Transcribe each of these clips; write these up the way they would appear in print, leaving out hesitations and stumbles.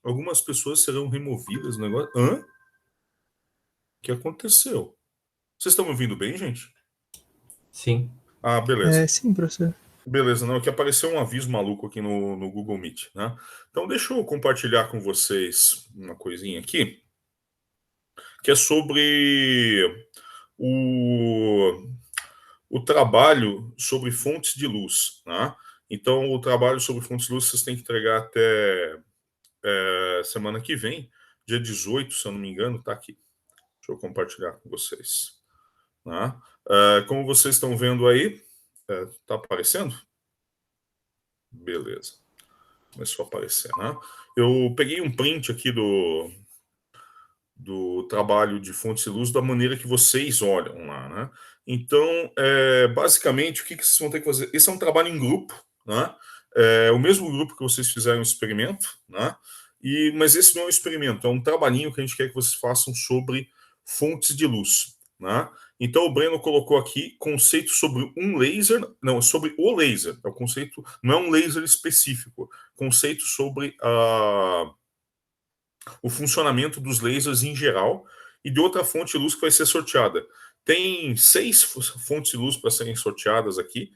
algumas pessoas serão removidas no negócio. Hã? O que aconteceu? Vocês estão me ouvindo bem, gente? Sim. Ah, beleza. Sim, professor. Beleza, não, que apareceu um aviso maluco aqui no Google Meet, né? Então, deixa eu compartilhar com vocês uma coisinha aqui, que é sobre o, o trabalho sobre fontes de luz, né? Então, o trabalho sobre fontes de luz vocês têm que entregar até semana que vem, dia 18, se eu não me engano, tá aqui. Deixa eu compartilhar com vocês. Né? Como vocês estão vendo aí, tá aparecendo? Beleza. Começou a aparecer, né? Eu peguei um print aqui do trabalho de fontes de luz da maneira que vocês olham lá, né? Então, basicamente, o que vocês vão ter que fazer? Esse é um trabalho em grupo, né? É o mesmo grupo que vocês fizeram o experimento, né? Mas esse não é um experimento, é um trabalhinho que a gente quer que vocês façam sobre fontes de luz, né? Então, o Breno colocou aqui conceito sobre um laser, não, sobre o laser, é o conceito, não é um laser específico, conceito sobre o funcionamento dos lasers em geral e de outra fonte de luz que vai ser sorteada. Tem 6 fontes de luz para serem sorteadas aqui: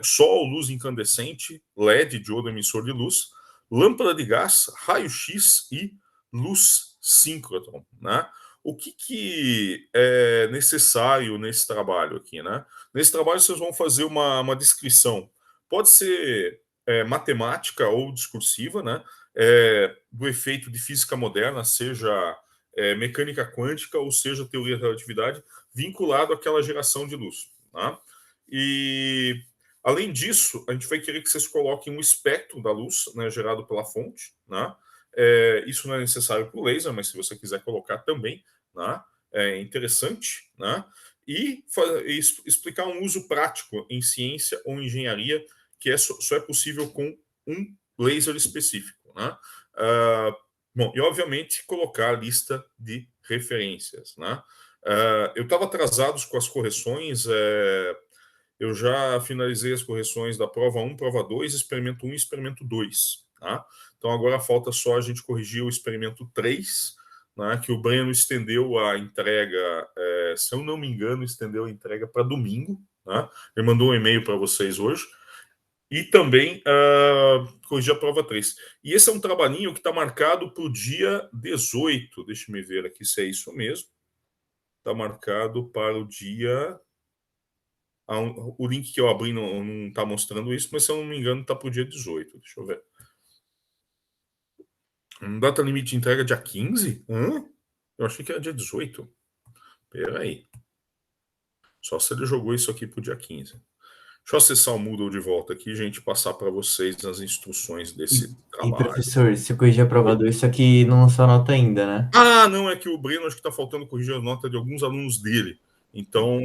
sol, luz incandescente, LED, diodo emissor de luz, lâmpada de gás, raio-x e luz síncrotron, né? O que é necessário nesse trabalho aqui, né? Nesse trabalho vocês vão fazer uma descrição. Pode ser matemática ou discursiva, né? Do efeito de física moderna, seja mecânica quântica ou seja teoria da relatividade, vinculado àquela geração de luz. Tá? E, além disso, a gente vai querer que vocês coloquem um espectro da luz, né, gerado pela fonte. Né? Isso não é necessário para o laser, mas se você quiser colocar também, né, é interessante. Né? E explicar um uso prático em ciência ou engenharia, que só é possível com um laser específico. Né? Bom, e obviamente colocar a lista de referências. Né? Eu estava atrasado com as correções, eu já finalizei as correções da prova 1, prova 2, experimento 1 e experimento 2. Tá? Então agora falta só a gente corrigir o experimento 3, né, que o Breno estendeu a entrega, se eu não me engano, estendeu a entrega para domingo. Né? Ele mandou um e-mail para vocês hoje. E também corrigir a prova 3. E esse é um trabalhinho que está marcado para o dia 18. Deixa eu ver aqui se é isso mesmo. Está marcado para o dia. O link que eu abri não está mostrando isso, mas se eu não me engano, está para o dia 18. Deixa eu ver. Data limite de entrega dia 15? Eu achei que era dia 18. Espera aí. Só se ele jogou isso aqui para o dia 15. Deixa eu acessar o Moodle de volta aqui, gente, passar para vocês as instruções desse E trabalho. professor, se eu corrigir a prova 2, isso aqui não lançou a nota ainda, né? Não, é que o Breno acho que está faltando corrigir a nota de alguns alunos dele. Então,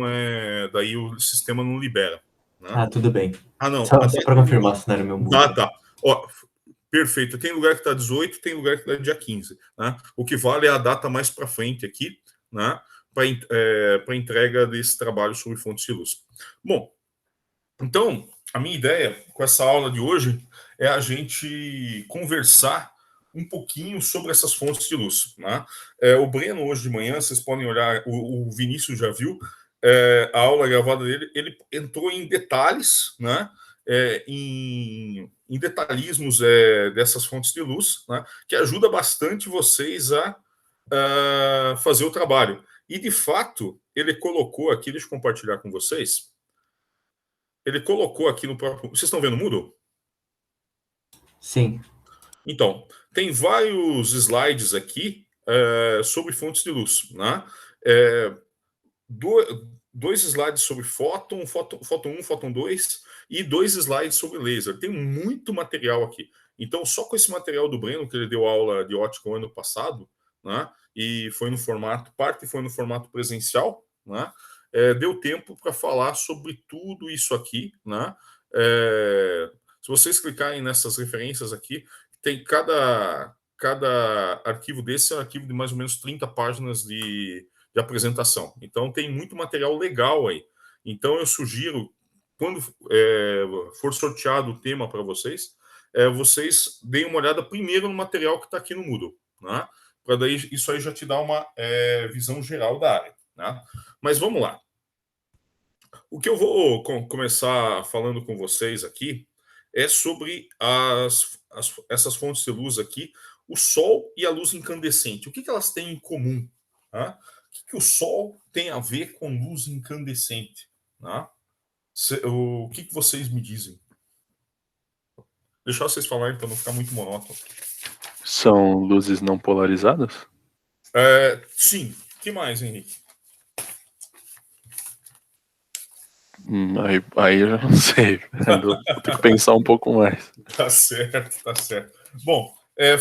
daí o sistema não libera. Né? Tudo bem. Não. Só para confirmar se não era meu mundo. Tá. Ó, perfeito. Tem lugar que está 18, tem lugar que está dia 15. Né? O que vale é a data mais para frente aqui, né? Para entrega desse trabalho sobre fontes de luz. Bom, então, a minha ideia com essa aula de hoje é a gente conversar um pouquinho sobre essas fontes de luz. Né? O Breno, hoje de manhã, vocês podem olhar, o Vinícius já viu a aula gravada dele, ele entrou em detalhes, né? Em detalhismos dessas fontes de luz, né? Que ajuda bastante vocês a fazer o trabalho. E, de fato, ele colocou aqui, deixa eu compartilhar com vocês, ele colocou aqui no próprio... Vocês estão vendo o Moodle? Sim. Então, tem vários slides aqui sobre fontes de luz. Né? Dois slides sobre fóton 1, fóton 2 e 2 slides sobre laser. Tem muito material aqui. Então, só com esse material do Breno, que ele deu aula de ótica o ano passado, né? E foi no formato, parte foi no formato presencial, né? Deu tempo para falar sobre tudo isso aqui. Né? Se vocês clicarem nessas referências aqui, tem cada arquivo desse é um arquivo de mais ou menos 30 páginas de apresentação. Então, tem muito material legal aí. Então, eu sugiro, quando for sorteado o tema para vocês, vocês deem uma olhada primeiro no material que está aqui no Moodle, né? Para daí isso aí já te dá uma visão geral da área, né? Mas vamos lá. O que eu vou começar falando com vocês aqui é sobre essas fontes de luz aqui, o Sol e a luz incandescente. O que elas têm em comum? Tá? O que o Sol tem a ver com luz incandescente? Tá? O que vocês me dizem? Deixa vocês falarem para não ficar muito monótono. São luzes não polarizadas? Sim. O que mais, Henrique? Aí eu já não sei. Vou ter que pensar um pouco mais. Tá certo, tá certo. Bom,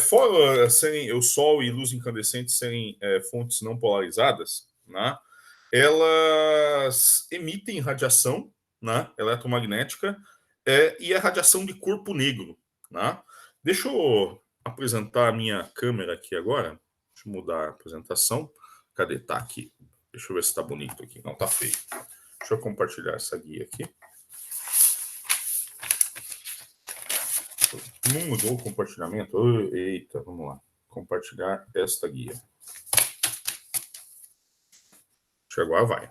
fora serem o Sol e luz incandescente serem fontes não polarizadas, né, elas emitem radiação, né, eletromagnética, e a radiação de corpo negro. Né? Deixa eu apresentar a minha câmera aqui agora. Deixa eu mudar a apresentação. Cadê? Tá aqui. Deixa eu ver se tá bonito aqui. Não, tá feio. Deixa eu compartilhar essa guia aqui. Não mudou o compartilhamento? Eita, vamos lá. Compartilhar esta guia. Agora vai.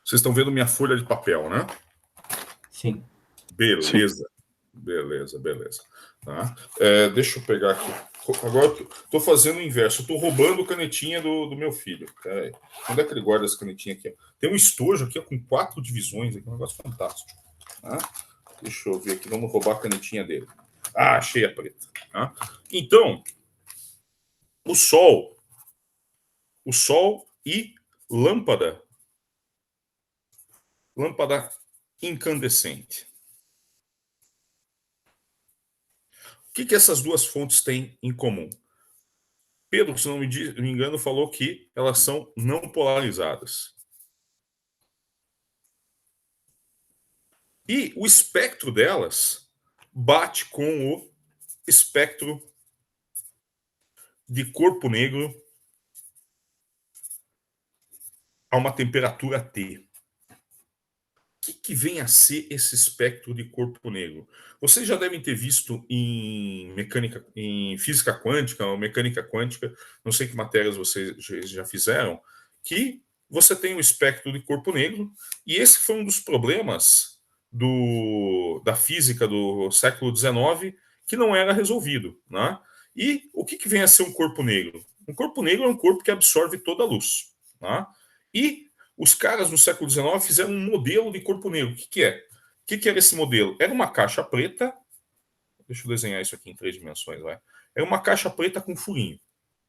Vocês estão vendo minha folha de papel, né? Sim. Beleza. Sim. Beleza. Tá? Deixa eu pegar aqui. Agora estou fazendo o inverso. Estou roubando canetinha do meu filho. Peraí. Onde é que ele guarda essa canetinha aqui? Tem um estojo aqui com 4 divisões. Aqui, um negócio fantástico. Tá? Deixa eu ver aqui. Vamos roubar a canetinha dele. Achei a preta. Tá? Então, o Sol e lâmpada incandescente. O que essas duas fontes têm em comum? Pedro, se não me engano, falou que elas são não polarizadas. E o espectro delas bate com o espectro de corpo negro a uma temperatura T. O que vem a ser esse espectro de corpo negro? Vocês já devem ter visto em física quântica ou mecânica quântica, não sei que matérias vocês já fizeram, que você tem o espectro de corpo negro, e esse foi um dos problemas da física do século XIX que não era resolvido. Né? E o que vem a ser um corpo negro? Um corpo negro é um corpo que absorve toda a luz. Né? E os caras no século XIX fizeram um modelo de corpo negro. O que é? O que era esse modelo? Era uma caixa preta. Deixa eu desenhar isso aqui em 3 dimensões. Vai. Era uma caixa preta com furinho.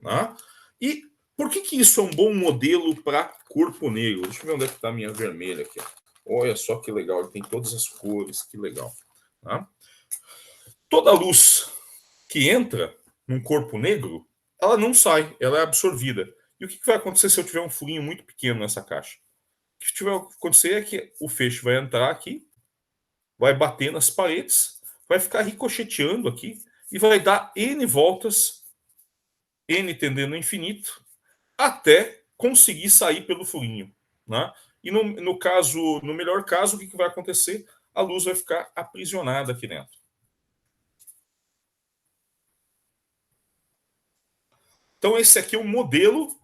Né? E por que isso é um bom modelo para corpo negro? Deixa eu ver onde é que está a minha vermelha aqui. Olha só que legal. Ele tem todas as cores. Que legal. Né? Toda luz que entra num corpo negro, ela não sai. Ela é absorvida. E o que vai acontecer se eu tiver um furinho muito pequeno nessa caixa? O que vai acontecer é que o feixe vai entrar aqui, vai bater nas paredes, vai ficar ricocheteando aqui e vai dar N voltas, N tendendo ao infinito, até conseguir sair pelo furinho. Né? E no melhor caso, o que vai acontecer? A luz vai ficar aprisionada aqui dentro. Então, esse aqui é o modelo.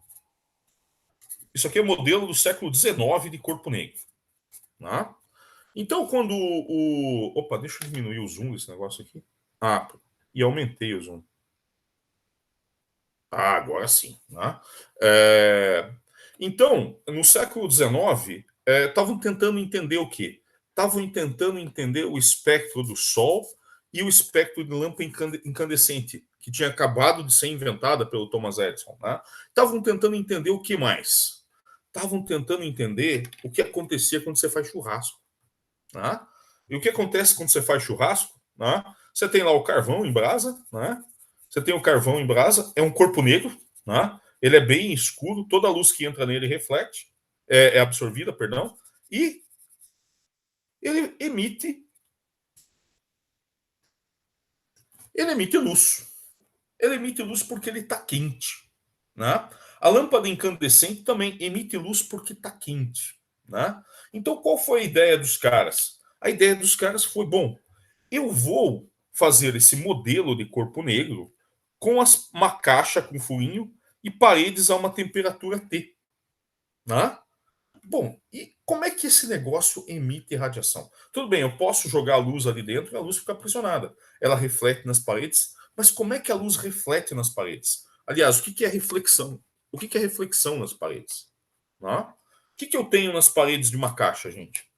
Isso aqui é o modelo do século XIX de corpo negro. Né? Então, quando Opa, deixa eu diminuir o zoom desse negócio aqui. E aumentei o zoom. Agora sim. Né? Então, no século XIX, estavam tentando entender o quê? Estavam tentando entender o espectro do Sol e o espectro de lâmpada incandescente, que tinha acabado de ser inventada pelo Thomas Edison. Estavam tentando entender o que mais? Estavam tentando entender o que acontecia quando você faz churrasco. Né? E o que acontece quando você faz churrasco? Né? Você tem lá o carvão em brasa, né? Você tem o carvão em brasa, é um corpo negro, né? Ele é bem escuro, toda a luz que entra nele reflete, é absorvida, perdão, e ele emite luz. Ele emite luz porque ele está quente. Né? A lâmpada incandescente também emite luz porque está quente. Né? Então, qual foi a ideia dos caras? A ideia dos caras foi, bom, Eu vou fazer esse modelo de corpo negro com uma caixa com furinho e paredes a uma temperatura T. Né? Bom, e como é que esse negócio emite radiação? Tudo bem, eu posso jogar a luz ali dentro e a luz fica aprisionada. Ela reflete nas paredes, mas como é que a luz reflete nas paredes? Aliás, o que é reflexão? O que é reflexão nas paredes? Né? O que eu tenho nas paredes de uma caixa, gente?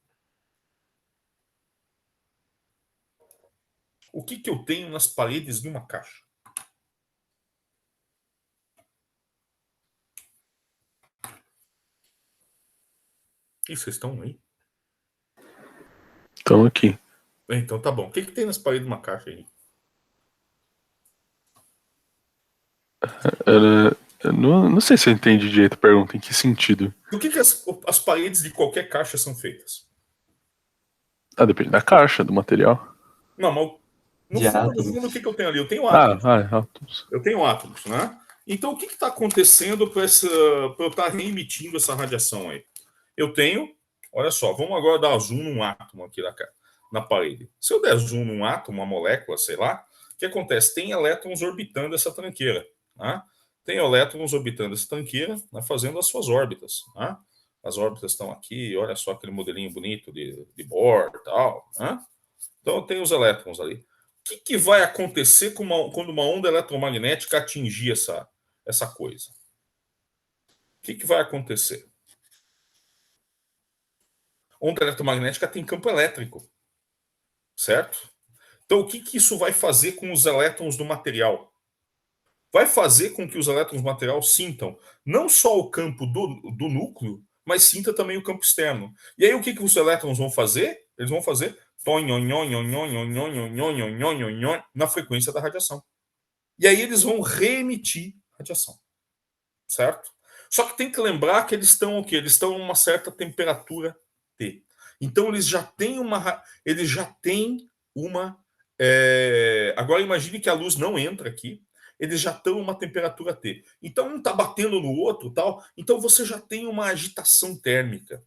O que eu tenho nas paredes de uma caixa? E vocês estão aí? Então aqui. Então tá bom. O que tem nas paredes de uma caixa aí? Eu não sei se eu entendi direito a pergunta, em que sentido? Do que as paredes de qualquer caixa são feitas? Ah, depende da caixa, do material. Não, mas no De fundo, átomos. o que eu tenho ali? Eu tenho átomos. Átomos. Eu tenho átomos, né? Então, o que está acontecendo para eu estar reemitindo essa radiação aí? Eu tenho, olha só, vamos agora dar zoom num átomo aqui na parede. Se eu der zoom num átomo, uma molécula, sei lá, o que acontece? Tem elétrons orbitando essa tranqueira. Né? Tem elétrons orbitando essa tranqueira, né, fazendo as suas órbitas. Né? As órbitas estão aqui, olha só aquele modelinho bonito de Bohr e tal. Né? Então, tem os elétrons ali. O que vai acontecer quando uma onda eletromagnética atingir essa coisa? O que vai acontecer? Onda eletromagnética tem campo elétrico, certo? Então, o que isso vai fazer com os elétrons do material? Vai fazer com que os elétrons do material sintam não só o campo do núcleo, mas sinta também o campo externo. E aí, o que os elétrons vão fazer? Eles vão fazer na frequência da radiação. E aí eles vão reemitir radiação, certo? Só que tem que lembrar que eles estão o quê? Eles estão a uma certa temperatura T. Então eles já têm uma. Agora imagine que a luz não entra aqui. Eles já estão a uma temperatura T. Então um está batendo no outro, tal. Então você já tem uma agitação térmica.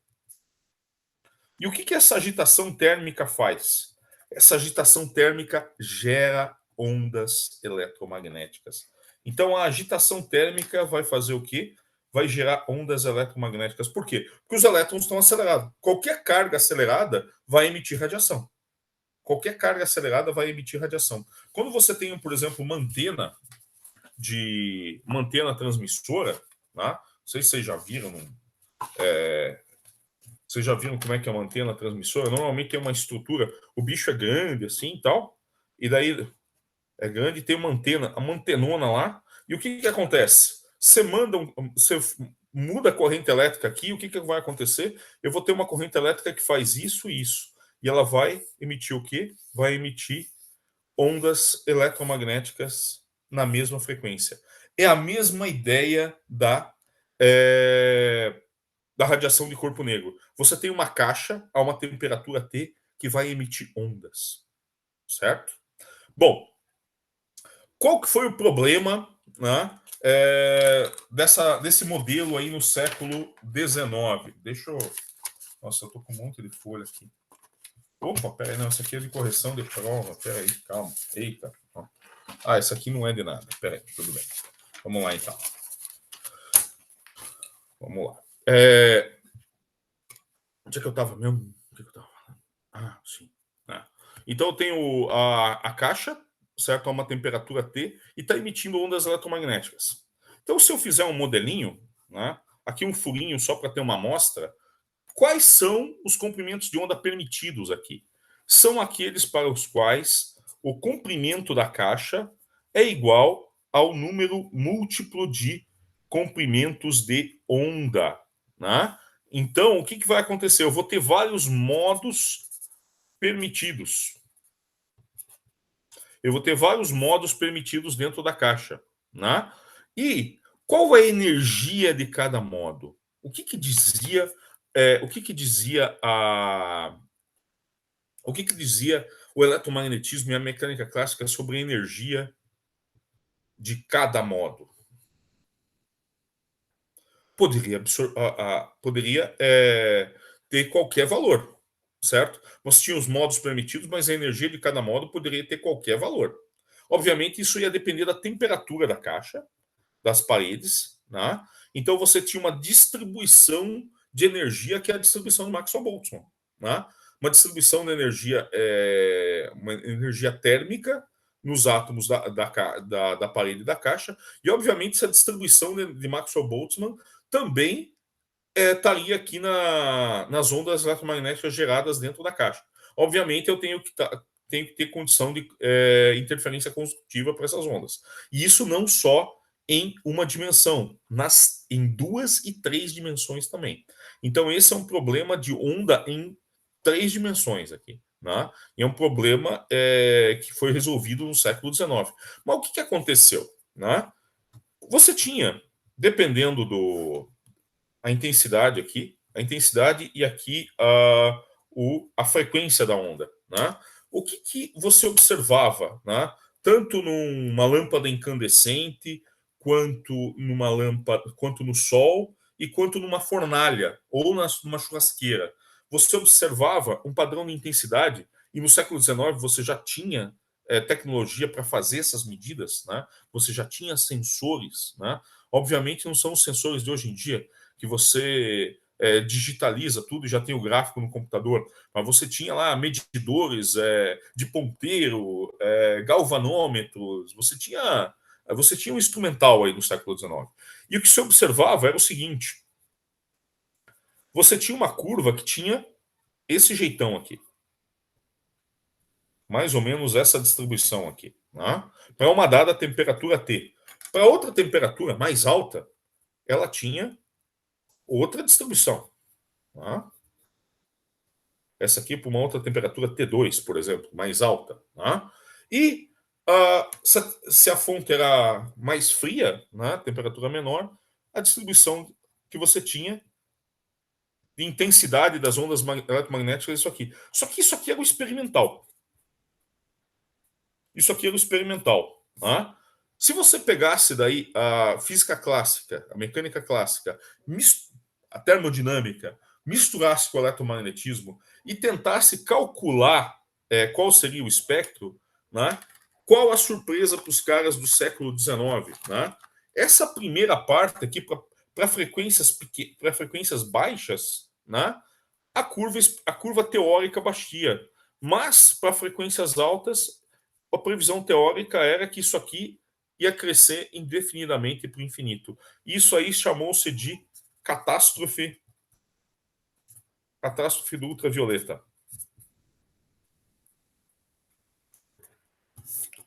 E o que essa agitação térmica faz? Essa agitação térmica gera ondas eletromagnéticas. Então a agitação térmica vai fazer o quê? Vai gerar ondas eletromagnéticas. Por quê? Porque os elétrons estão acelerados. Qualquer carga acelerada vai emitir radiação. Qualquer carga acelerada vai emitir radiação. Quando você tem, por exemplo, uma antena transmissora, né? Não sei se vocês já viram. Vocês já viram como é que é uma antena transmissora? Normalmente tem uma estrutura, o bicho é grande assim e tal, e daí é grande e tem uma antena, uma antenona lá, e o que acontece? Você muda a corrente elétrica aqui, o que vai acontecer? Eu vou ter uma corrente elétrica que faz isso e isso, e ela vai emitir o quê? Vai emitir ondas eletromagnéticas na mesma frequência. É a mesma ideia da radiação de corpo negro. Você tem uma caixa a uma temperatura T que vai emitir ondas, certo? Bom, qual que foi o problema, né, desse modelo aí no século XIX? Deixa eu... Nossa, eu tô com um monte de folha aqui. Opa, peraí, não, essa aqui é de correção de prova. Peraí, calma. Eita. Ah, essa aqui não é de nada. Peraí, tudo bem. Vamos lá, então. Vamos lá. Onde é que eu estava mesmo? O que eu estava falando? Ah, sim. Então eu tenho a caixa, certo? A uma temperatura T, e está emitindo ondas eletromagnéticas. Então, se eu fizer um modelinho, né, aqui um furinho só para ter uma amostra, quais são os comprimentos de onda permitidos aqui? São aqueles para os quais o comprimento da caixa é igual ao número múltiplo de comprimentos de onda. Né? Então, o que vai acontecer? Eu vou ter vários modos permitidos. Eu vou ter vários modos permitidos dentro da caixa. Né? E qual é a energia de cada modo? O que dizia o eletromagnetismo e a mecânica clássica sobre a energia de cada modo? Poderia ter qualquer valor. certo? Você tinha os modos permitidos, mas a energia de cada modo poderia ter qualquer valor. Obviamente, isso ia depender da temperatura da caixa, das paredes, né? Então você tinha uma distribuição de energia que é a distribuição de Maxwell-Boltzmann, né? Uma distribuição de energia, uma energia térmica nos átomos da parede da caixa, e obviamente essa distribuição de Maxwell-Boltzmann também estaria aqui nas ondas eletromagnéticas geradas dentro da caixa. Obviamente eu tenho que ter condição de interferência construtiva para essas ondas. E isso não só em uma dimensão, em 2 e 3 dimensões também. Então, esse é um problema de onda em 3 dimensões aqui. Né? E é um problema que foi resolvido no século XIX. Mas o que aconteceu? Né? Você tinha, dependendo a intensidade aqui, a intensidade e aqui a frequência da onda. Né? O que você observava, né? Tanto numa lâmpada incandescente, quanto quanto no sol e quanto numa fornalha ou numa churrasqueira. Você observava um padrão de intensidade e no século XIX você já tinha tecnologia para fazer essas medidas, né? Você já tinha sensores, né? Obviamente não são os sensores de hoje em dia que você digitaliza tudo e já tem o gráfico no computador, mas você tinha lá medidores de ponteiro, galvanômetros, você tinha um instrumental aí no século XIX. E o que se observava era o seguinte: você tinha uma curva que tinha esse jeitão aqui, mais ou menos essa distribuição aqui, né? Para uma dada temperatura T. Para outra temperatura mais alta, ela tinha outra distribuição. Tá? Essa aqui para uma outra temperatura T2, por exemplo, mais alta. Tá? E se a fonte era mais fria, né, temperatura menor, a distribuição que você tinha de intensidade das ondas eletromagnéticas é isso aqui. Só que isso aqui era o experimental. Isso aqui era o experimental. Tá? Se você pegasse daí a física clássica, a mecânica clássica, a termodinâmica, misturasse com o eletromagnetismo e tentasse calcular qual seria o espectro, né? Qual a surpresa para os caras do século XIX? Né? Essa primeira parte aqui, para frequências baixas, né? a curva teórica baixia. Mas para frequências altas, a previsão teórica era que isso aqui ia crescer indefinidamente para o infinito. Isso aí chamou-se de catástrofe do ultravioleta.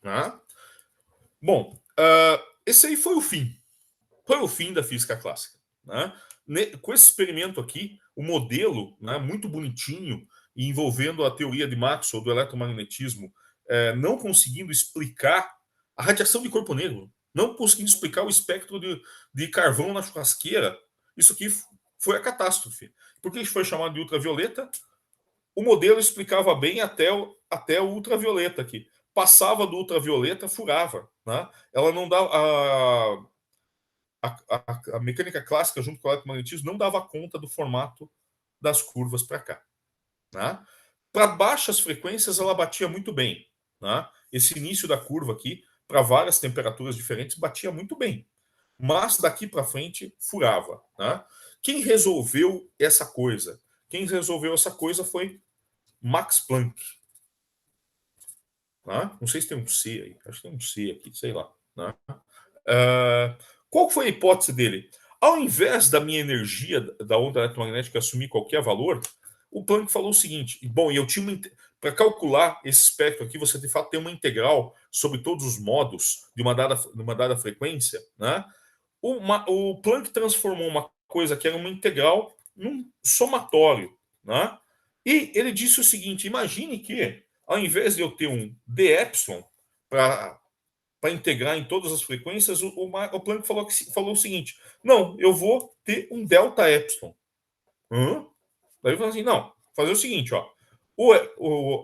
Né? Bom, esse aí foi o fim. Foi o fim da física clássica. Né? Com esse experimento aqui, o modelo, né, muito bonitinho, envolvendo a teoria de Maxwell do eletromagnetismo, não conseguindo explicar a radiação de corpo negro, não conseguindo explicar o espectro de carvão na churrasqueira, isso aqui foi a catástrofe. Por que isso foi chamado de ultravioleta? O modelo explicava bem até o ultravioleta aqui. Passava do ultravioleta, furava. Né? Ela não dava. A mecânica clássica, junto com o eletromagnetismo, não dava conta do formato das curvas para cá. Né? Para baixas frequências, ela batia muito bem. Né? Esse início da curva aqui, para várias temperaturas diferentes, batia muito bem. Mas daqui para frente, furava. Né? Quem resolveu essa coisa? Quem resolveu essa coisa foi Max Planck. Né? Não sei se tem um C aí. Acho que tem um C aqui, sei lá. Né? Qual foi a hipótese dele? Ao invés da minha energia da onda eletromagnética assumir qualquer valor, o Planck falou o seguinte: bom, eu tinha para calcular esse espectro aqui, você de fato tem uma integral sobre todos os modos de uma dada frequência, né? O Planck transformou uma coisa que era uma integral num somatório, né? E ele disse o seguinte: imagine que, ao invés de eu ter um depsilon para integrar em todas as frequências, o Planck falou o seguinte: não, eu vou ter um delta epsilon. Daí ele falou assim: não, fazer o seguinte, ó,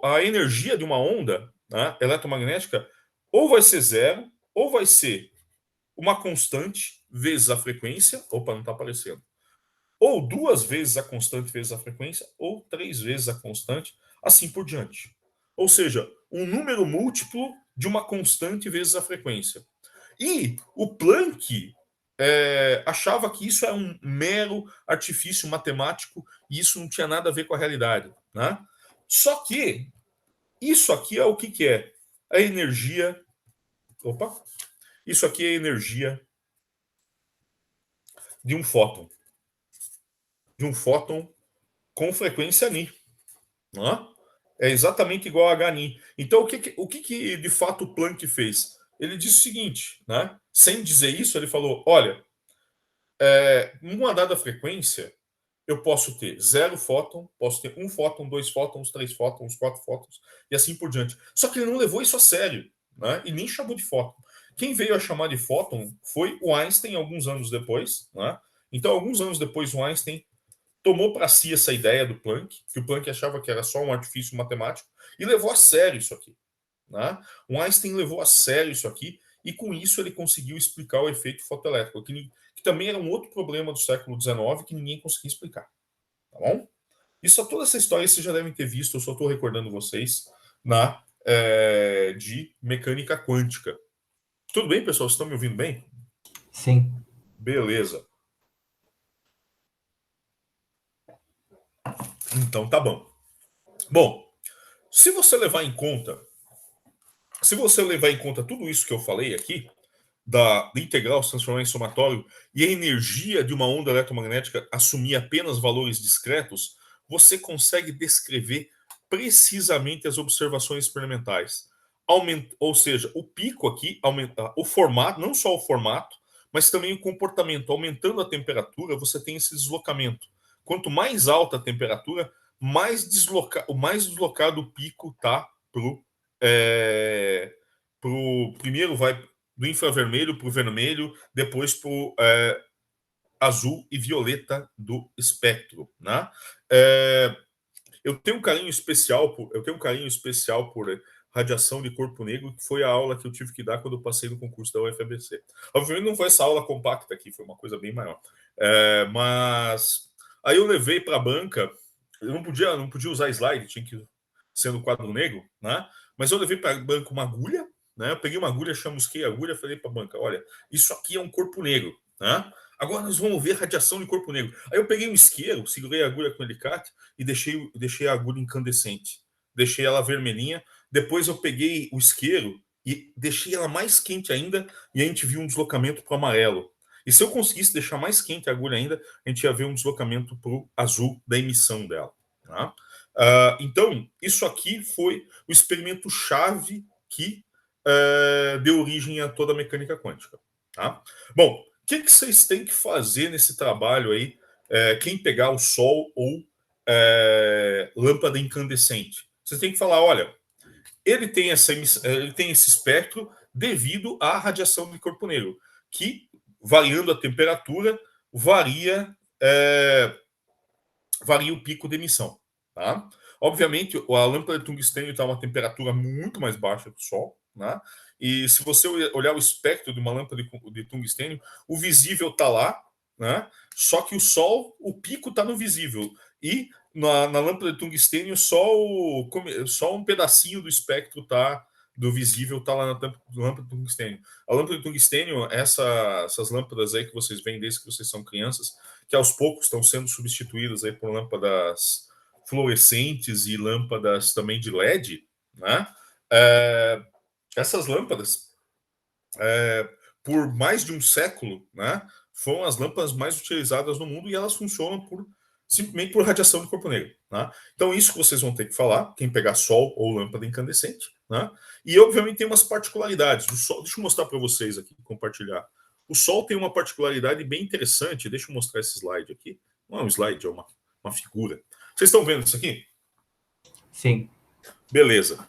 a energia de uma onda, né, eletromagnética ou vai ser zero, ou vai ser uma constante vezes a frequência. Opa, não está aparecendo. ou 2 vezes a constante vezes a frequência, ou 3 vezes a constante, assim por diante. Ou seja, um número múltiplo de uma constante vezes a frequência. E o Planck achava que isso é um mero artifício matemático e isso não tinha nada a ver com a realidade. Né? Só que isso aqui é o que é? A energia. Opa! Isso aqui é a energia de um fóton. De um fóton com frequência Ni. Né? É exatamente igual a HNI. Então, o que de fato o Planck fez? Ele disse o seguinte, né? Sem dizer isso, ele falou: olha, numa dada frequência, eu posso ter 0 fóton, posso ter 1 fóton, 2 fótons, 3 fótons, 4 fótons, e assim por diante. Só que ele não levou isso a sério, né? E nem chamou de fóton. Quem veio a chamar de fóton foi o Einstein alguns anos depois, né? Então, alguns anos depois, o Einstein tomou para si essa ideia do Planck, que o Planck achava que era só um artifício matemático, e levou a sério isso aqui. Né? O Einstein levou a sério isso aqui, e com isso ele conseguiu explicar o efeito fotoelétrico, que também era um outro problema do século XIX que ninguém conseguia explicar. Tá bom? Isso, toda essa história vocês já devem ter visto, eu só estou recordando vocês, de mecânica quântica. Tudo bem, pessoal? Vocês estão me ouvindo bem? Sim. Beleza. Então tá bom. Bom, se você levar em conta tudo isso que eu falei aqui, da integral se transformar em somatório e a energia de uma onda eletromagnética assumir apenas valores discretos, você consegue descrever precisamente as observações experimentais. Ou seja, o pico aqui, o formato, não só o formato, mas também o comportamento. Aumentando a temperatura, você tem esse deslocamento. Quanto mais alta a temperatura, mais deslocado o pico está primeiro vai do infravermelho para o vermelho, depois para o azul e violeta do espectro. Né? Eu tenho um carinho especial por radiação de corpo negro, que foi a aula que eu tive que dar quando eu passei no concurso da UFABC. Obviamente não foi essa aula compacta aqui, foi uma coisa bem maior. Mas aí eu levei para a banca, eu não podia usar slide, tinha que ser no quadro negro, né? Mas eu levei para a banca uma agulha, né? Eu peguei uma agulha, chamusquei a agulha, falei para a banca: olha, isso aqui é um corpo negro, né? Agora nós vamos ver radiação de corpo negro. Aí eu peguei um isqueiro, segurei a agulha com alicate e deixei a agulha incandescente. Deixei ela vermelhinha. Depois eu peguei o isqueiro e deixei ela mais quente ainda e a gente viu um deslocamento para o amarelo. E se eu conseguisse deixar mais quente a agulha ainda, a gente ia ver um deslocamento para o azul da emissão dela. Tá? Então, isso aqui foi o experimento chave que deu origem a toda a mecânica quântica. Tá? Bom, o que vocês têm que fazer nesse trabalho aí? Quem pegar o Sol ou lâmpada incandescente? Vocês têm que falar: olha, ele tem esse espectro devido à radiação de corpo negro, que, variando a temperatura, varia o pico de emissão. Tá? Obviamente, a lâmpada de tungstênio está a uma temperatura muito mais baixa que o Sol. Né? E se você olhar o espectro de uma lâmpada de tungstênio, o visível está lá, né? Só que o Sol, o pico está no visível. E na lâmpada de tungstênio, só um pedacinho do espectro do visível está lá na lâmpada de tungstênio. A lâmpada de tungstênio, essas lâmpadas aí que vocês veem desde que vocês são crianças, que aos poucos estão sendo substituídas aí por lâmpadas fluorescentes e lâmpadas também de LED, né? Essas lâmpadas, por mais de um século, né, foram as lâmpadas mais utilizadas no mundo e elas funcionam simplesmente por radiação de corpo negro. Né? Então, isso que vocês vão ter que falar, quem pegar Sol ou lâmpada incandescente. Né? E, obviamente, tem umas particularidades. O Sol, deixa eu mostrar para vocês aqui, compartilhar. O Sol tem uma particularidade bem interessante. Deixa eu mostrar esse slide aqui. Não é um slide, é uma figura. Vocês estão vendo isso aqui? Sim. Beleza.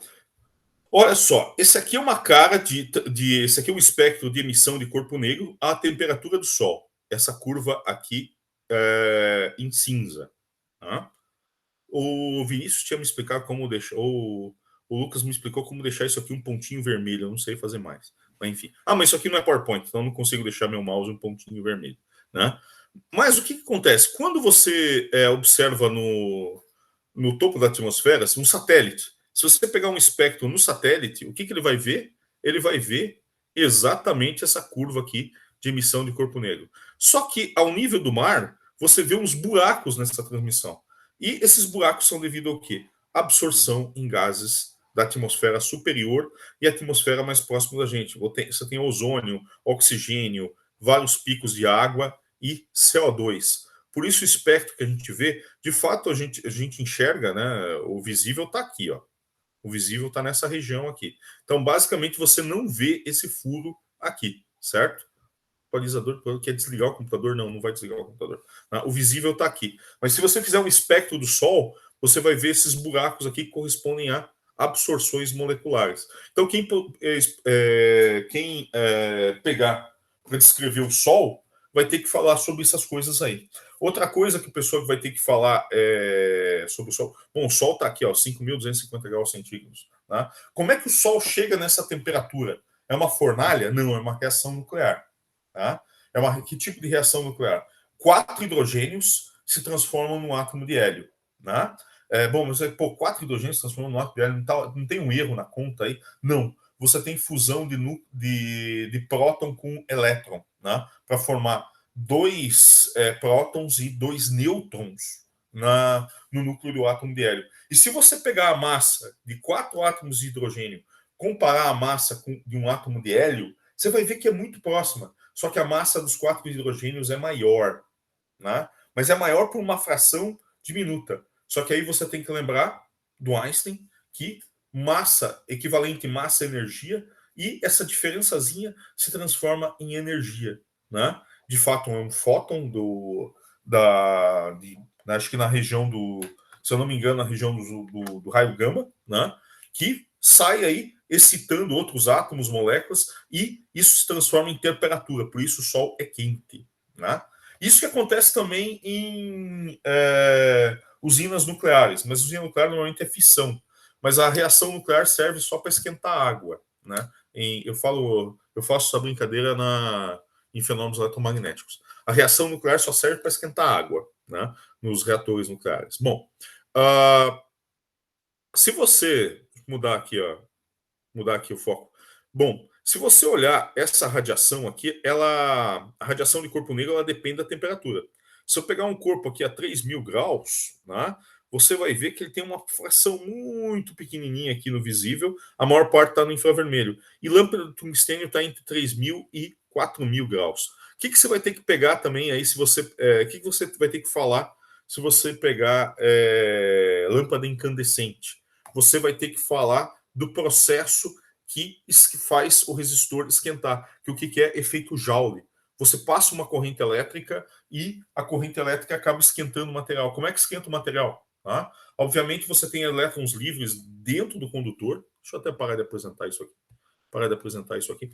Olha só, esse aqui é uma cara esse aqui é um espectro de emissão de corpo negro à temperatura do Sol. Essa curva aqui em cinza. Tá? O Vinícius tinha me explicado como deixar. O Lucas me explicou como deixar isso aqui um pontinho vermelho. Eu não sei fazer mais. Mas enfim. Mas isso aqui não é PowerPoint, então eu não consigo deixar meu mouse um pontinho vermelho. Né? Mas o que acontece? Quando você observa no topo da atmosfera, um satélite, se você pegar um espectro no satélite, o que ele vai ver? Ele vai ver exatamente essa curva aqui de emissão de corpo negro. Só que ao nível do mar, você vê uns buracos nessa transmissão. E esses buracos são devido ao quê? Absorção em gases da atmosfera superior e a atmosfera mais próxima da gente. Você tem ozônio, oxigênio, vários picos de água e CO2. Por isso o espectro que a gente vê, de fato a gente enxerga, né? O visível está aqui, ó. O visível está nessa região aqui. Então, basicamente, você não vê esse furo aqui, certo? O equalizador quer desligar o computador? Não, não vai desligar o computador. O visível está aqui. Mas se você fizer um espectro do Sol, você vai ver esses buracos aqui que correspondem a absorções moleculares. Então, quem pegar para descrever o Sol vai ter que falar sobre essas coisas aí. Outra coisa que o pessoal vai ter que falar sobre o Sol. Bom, o Sol está aqui, ó, 5.250 graus centígrados. Tá? Como é que o Sol chega nessa temperatura? É uma fornalha? Não, é uma reação nuclear. Tá? Que tipo de reação nuclear? 4 hidrogênios se transformam num átomo de hélio. Tá? Bom, mas 4 hidrogênios se transformam num átomo de hélio, não tem um erro na conta aí? Não. Você tem fusão de próton com elétron, né? Para formar 2 prótons e 2 nêutrons no núcleo do átomo de hélio. E se você pegar a massa de 4 átomos de hidrogênio, comparar a massa de um átomo de hélio, você vai ver que é muito próxima. Só que a massa dos 4 hidrogênios é maior, né? Mas é maior por uma fração diminuta. Só que aí você tem que lembrar do Einstein que massa equivalente massa-energia, e essa diferençazinha se transforma em energia, né? De fato, é um fóton acho que na região se eu não me engano, na região do raio gama, né? Que sai aí excitando outros átomos, moléculas, e isso se transforma em temperatura. Por isso o Sol é quente, né? Isso que acontece também em usinas nucleares, mas usina nuclear normalmente é fissão. Mas a reação nuclear serve só para esquentar água, né? Eu faço essa brincadeira em fenômenos eletromagnéticos. A reação nuclear só serve para esquentar água, né? Nos reatores nucleares. Bom, se você mudar aqui o foco. Bom, se você olhar essa radiação aqui, a radiação de corpo negro ela depende da temperatura. Se eu pegar um corpo aqui a 3.000 graus, né, você vai ver que ele tem uma fração muito pequenininha aqui no visível, a maior parte está no infravermelho. E lâmpada de tungstênio está entre 3.000 e 4.000 graus. O que você vai ter que pegar também aí, se você, o que você vai ter que falar se você pegar lâmpada incandescente? Você vai ter que falar do processo que faz o resistor esquentar, que o que é efeito Joule. Você passa uma corrente elétrica e a corrente elétrica acaba esquentando o material. Como é que esquenta o material? Tá? Obviamente você tem elétrons livres dentro do condutor. Deixa eu até parar de apresentar isso aqui.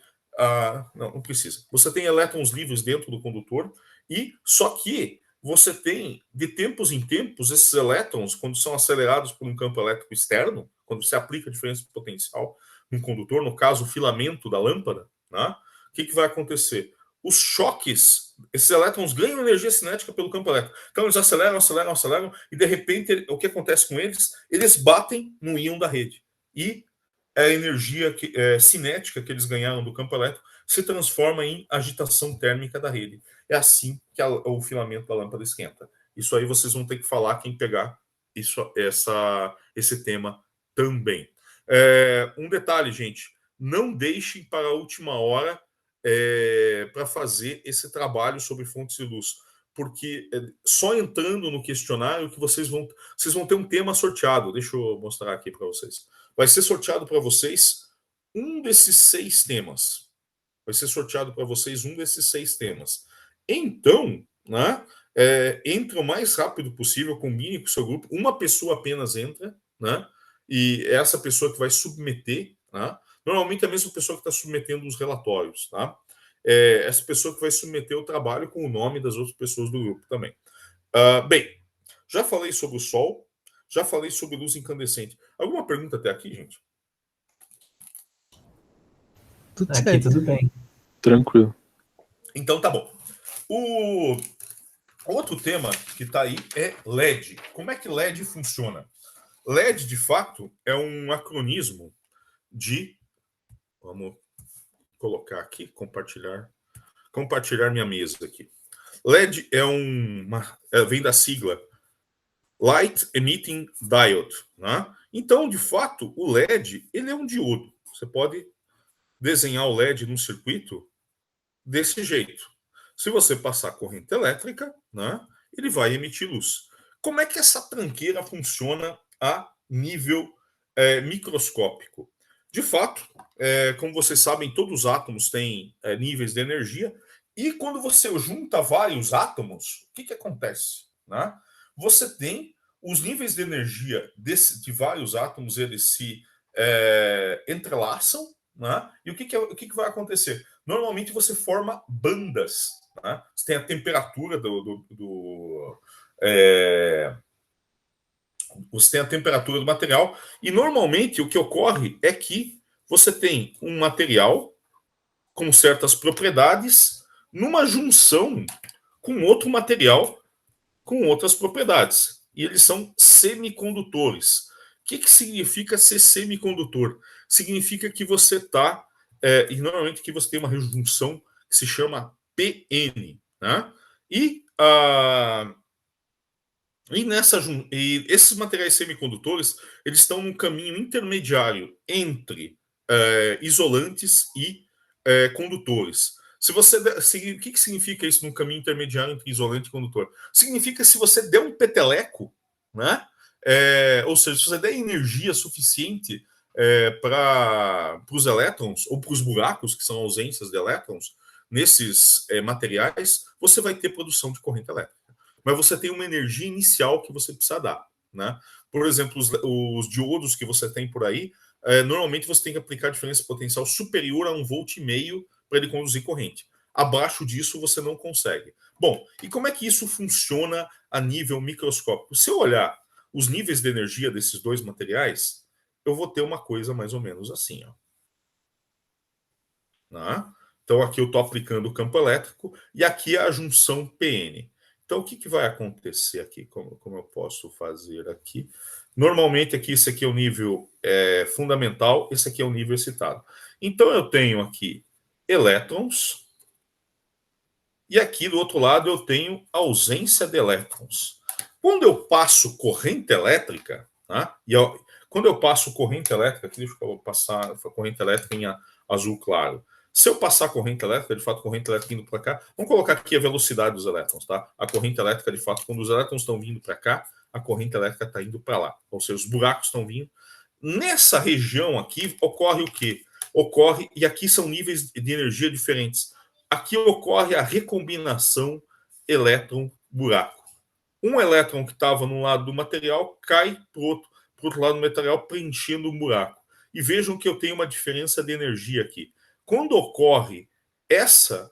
Não precisa. Você tem elétrons livres dentro do condutor, e só que você tem, de tempos em tempos, esses elétrons, quando são acelerados por um campo elétrico externo, quando você aplica a diferença de potencial num condutor, no caso, o filamento da lâmpada, né? O que vai acontecer? Os choques, esses elétrons ganham energia cinética pelo campo elétrico. Então, eles aceleram, e de repente, o que acontece com eles? Eles batem no íon da rede. E a energia cinética que eles ganharam do campo elétrico se transforma em agitação térmica da rede. É assim que o filamento da lâmpada esquenta. Isso aí vocês vão ter que falar quem pegar esse tema também. Um detalhe, gente, não deixem para a última hora para fazer esse trabalho sobre fontes de luz, porque só entrando no questionário que vocês vão ter um tema sorteado. Deixa eu mostrar aqui para vocês. Vai ser sorteado para vocês um desses 6 temas. Então, né, entra o mais rápido possível, combine com o seu grupo. Uma pessoa apenas entra, né? E é essa pessoa que vai submeter, né? Normalmente é a mesma pessoa que está submetendo os relatórios, tá? Essa pessoa que vai submeter o trabalho com o nome das outras pessoas do grupo também. Bem, já falei sobre o Sol, já falei sobre luz incandescente. Alguma pergunta até aqui, gente? Tudo certo. Aqui tudo bem. Tranquilo. Então tá bom. Outro tema que está aí é LED. Como é que LED funciona? LED, de fato, é um acronismo de... Vamos colocar aqui, compartilhar minha mesa aqui. LED vem da sigla Light Emitting Diode, né? Então, de fato, o LED ele é um diodo. Você pode desenhar o LED num circuito desse jeito. Se você passar corrente elétrica, né, ele vai emitir luz. Como é que essa tranqueira funciona a nível microscópico? De fato, como vocês sabem, todos os átomos têm níveis de energia, e quando você junta vários átomos, o que acontece? Né? Você tem os níveis de energia de vários átomos, eles se entrelaçam, né? E o que vai acontecer? Normalmente você forma bandas. Né? Você tem a temperatura você tem a temperatura do material, e normalmente o que ocorre é que você tem um material com certas propriedades numa junção com outro material com outras propriedades. E eles são semicondutores. O que significa ser semicondutor? Significa que você está, e normalmente que você tem uma junção que se chama PN. Né? E, e esses materiais semicondutores, eles estão num caminho intermediário entre isolantes e condutores. Se você o que significa isso num caminho intermediário entre isolante e condutor? Significa se você der um peteleco, né? Ou seja, se você der energia suficiente para os elétrons ou para os buracos, que são ausências de elétrons, nesses materiais, você vai ter produção de corrente elétrica. Mas você tem uma energia inicial que você precisa dar. Né? Por exemplo, os diodos que você tem por aí, normalmente você tem que aplicar diferença potencial superior a 1,5 volt para ele conduzir corrente. Abaixo disso, você não consegue. Bom, e como é que isso funciona a nível microscópico? Se eu olhar os níveis de energia desses dois materiais, eu vou ter uma coisa mais ou menos assim. Ó. Né? Então, aqui eu estou aplicando o campo elétrico e aqui é a junção PN. Então, o que vai acontecer aqui? Como eu posso fazer aqui? Normalmente, aqui, esse aqui é o nível fundamental, esse aqui é o nível excitado. Então, eu tenho aqui elétrons, e aqui do outro lado eu tenho ausência de elétrons. Quando eu passo corrente elétrica, né, quando eu passo corrente elétrica, aqui deixa eu passar a corrente elétrica em azul claro. Se eu passar corrente elétrica, de fato, corrente elétrica indo para cá, vamos colocar aqui a velocidade dos elétrons, tá? A corrente elétrica, de fato, quando os elétrons estão vindo para cá, a corrente elétrica está indo para lá. Ou seja, os buracos estão vindo. Nessa região aqui, ocorre o quê? Ocorre, e aqui são níveis de energia diferentes. Aqui ocorre a recombinação elétron-buraco. Um elétron que estava no lado do material cai para o outro lado do material, preenchendo um buraco. E vejam que eu tenho uma diferença de energia aqui. Quando ocorre essa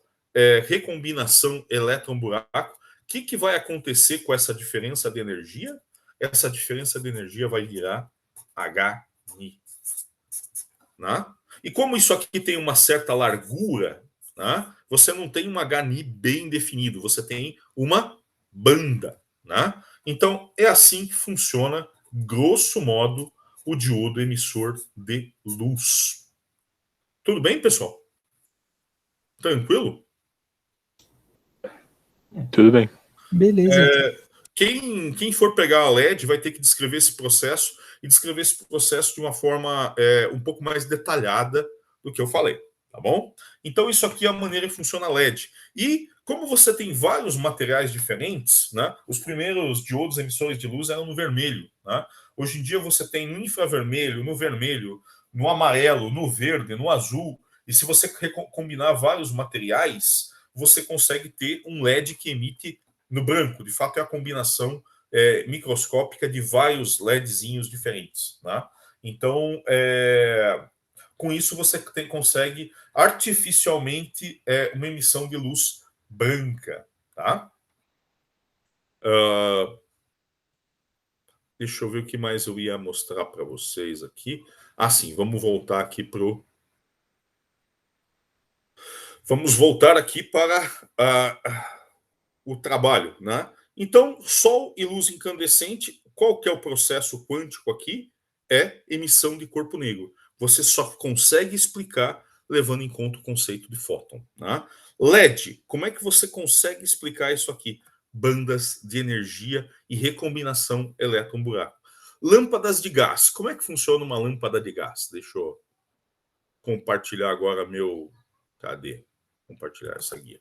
recombinação elétron-buraco, o que vai acontecer com essa diferença de energia? Essa diferença de energia vai virar HNI. Né? E como isso aqui tem uma certa largura, né, você não tem um HNI bem definido, você tem uma banda. Né? Então, é assim que funciona, grosso modo, o diodo emissor de luz. Tudo bem, pessoal? Tranquilo? Tudo bem. Beleza. Quem for pegar a LED vai ter que descrever esse processo e descrever esse processo de uma forma um pouco mais detalhada do que eu falei, tá bom? Então isso aqui é a maneira que funciona a LED. E como você tem vários materiais diferentes, né? Os primeiros diodos emissores de luz eram no vermelho, né? Hoje em dia você tem no infravermelho, no vermelho, no amarelo, no verde, no azul. E se você combinar vários materiais, você consegue ter um LED que emite no branco. De fato, é a combinação microscópica de vários LEDzinhos diferentes. Né? Então, com isso, você consegue artificialmente uma emissão de luz branca. Tá? Deixa eu ver o que mais eu ia mostrar para vocês aqui. Sim, vamos voltar aqui para o... Vamos voltar aqui para o trabalho, né? Então, sol e luz incandescente, qual que é o processo quântico aqui? É emissão de corpo negro. Você só consegue explicar levando em conta o conceito de fóton. Né? LED, como é que você consegue explicar isso aqui? Bandas de energia e recombinação elétron-buraco. Lâmpadas de gás. Como é que funciona uma lâmpada de gás? Deixa eu compartilhar agora meu... Cadê? Compartilhar essa guia.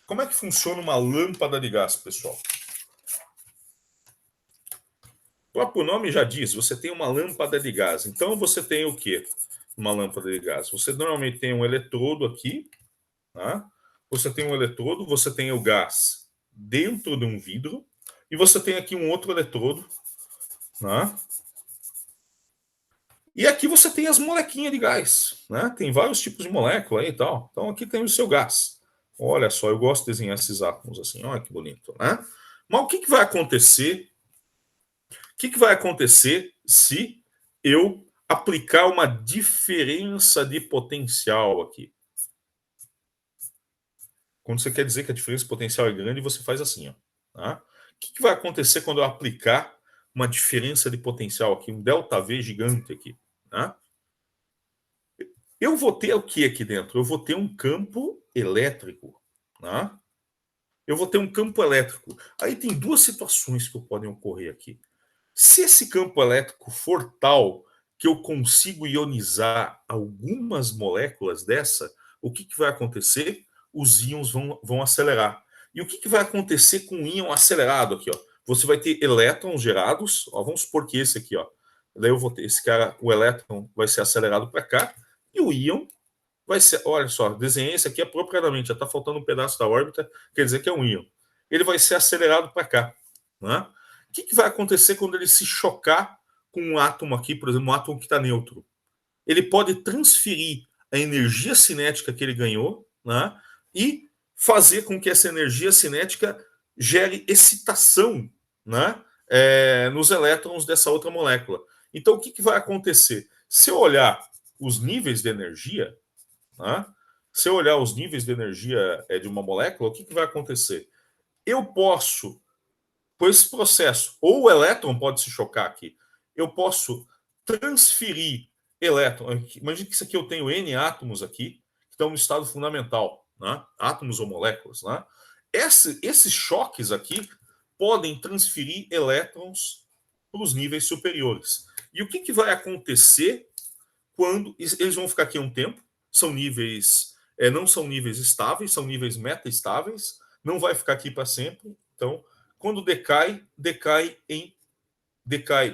Como é que funciona uma lâmpada de gás, pessoal? O próprio nome já diz, você tem uma lâmpada de gás. Então você tem o quê? Uma lâmpada de gás. Você normalmente tem um eletrodo aqui, tá? Você tem um eletrodo, você tem o gás dentro de um vidro e você tem aqui um outro eletrodo, né? E aqui você tem as molequinhas de gás, né? Tem vários tipos de molécula aí e tal. Então aqui tem o seu gás. Olha só, eu gosto de desenhar esses átomos assim, olha que bonito, né? Mas o que vai acontecer? O que vai acontecer se eu aplicar uma diferença de potencial aqui? Quando você quer dizer que a diferença de potencial é grande, você faz assim, ó. Tá? O que vai acontecer quando eu aplicar uma diferença de potencial aqui, um ΔV gigante aqui? Tá? Eu vou ter o que aqui dentro? Eu vou ter um campo elétrico. Tá? Eu vou ter um campo elétrico. Aí tem duas situações que podem ocorrer aqui. Se esse campo elétrico for tal que eu consigo ionizar algumas moléculas dessa, o que vai acontecer? Os íons vão acelerar. E o que vai acontecer com o íon acelerado aqui? Ó? Você vai ter elétrons gerados. Ó, vamos supor que esse aqui, ó, daí eu vou ter esse cara, o elétron vai ser acelerado para cá e o íon vai ser, olha só, desenhei esse aqui apropriadamente, já está faltando um pedaço da órbita, quer dizer que é um íon. Ele vai ser acelerado para cá. Né? O que vai acontecer quando ele se chocar com um átomo aqui, por exemplo, um átomo que está neutro? Ele pode transferir a energia cinética que ele ganhou, né, e fazer com que essa energia cinética gere excitação, né, nos elétrons dessa outra molécula. Então, o que vai acontecer? Se eu olhar os níveis de energia, né, se eu olhar os níveis de energia de uma molécula, o que vai acontecer? Eu posso, por esse processo, ou o elétron pode se chocar aqui, eu posso transferir elétron. Imagina que isso aqui eu tenho N átomos aqui, que estão no estado fundamental, né? Átomos ou moléculas. Né? Esses choques aqui podem transferir elétrons para os níveis superiores. E o que vai acontecer quando eles vão ficar aqui um tempo? São níveis, não são níveis estáveis, são níveis meta-estáveis, não vai ficar aqui para sempre. Então, quando decai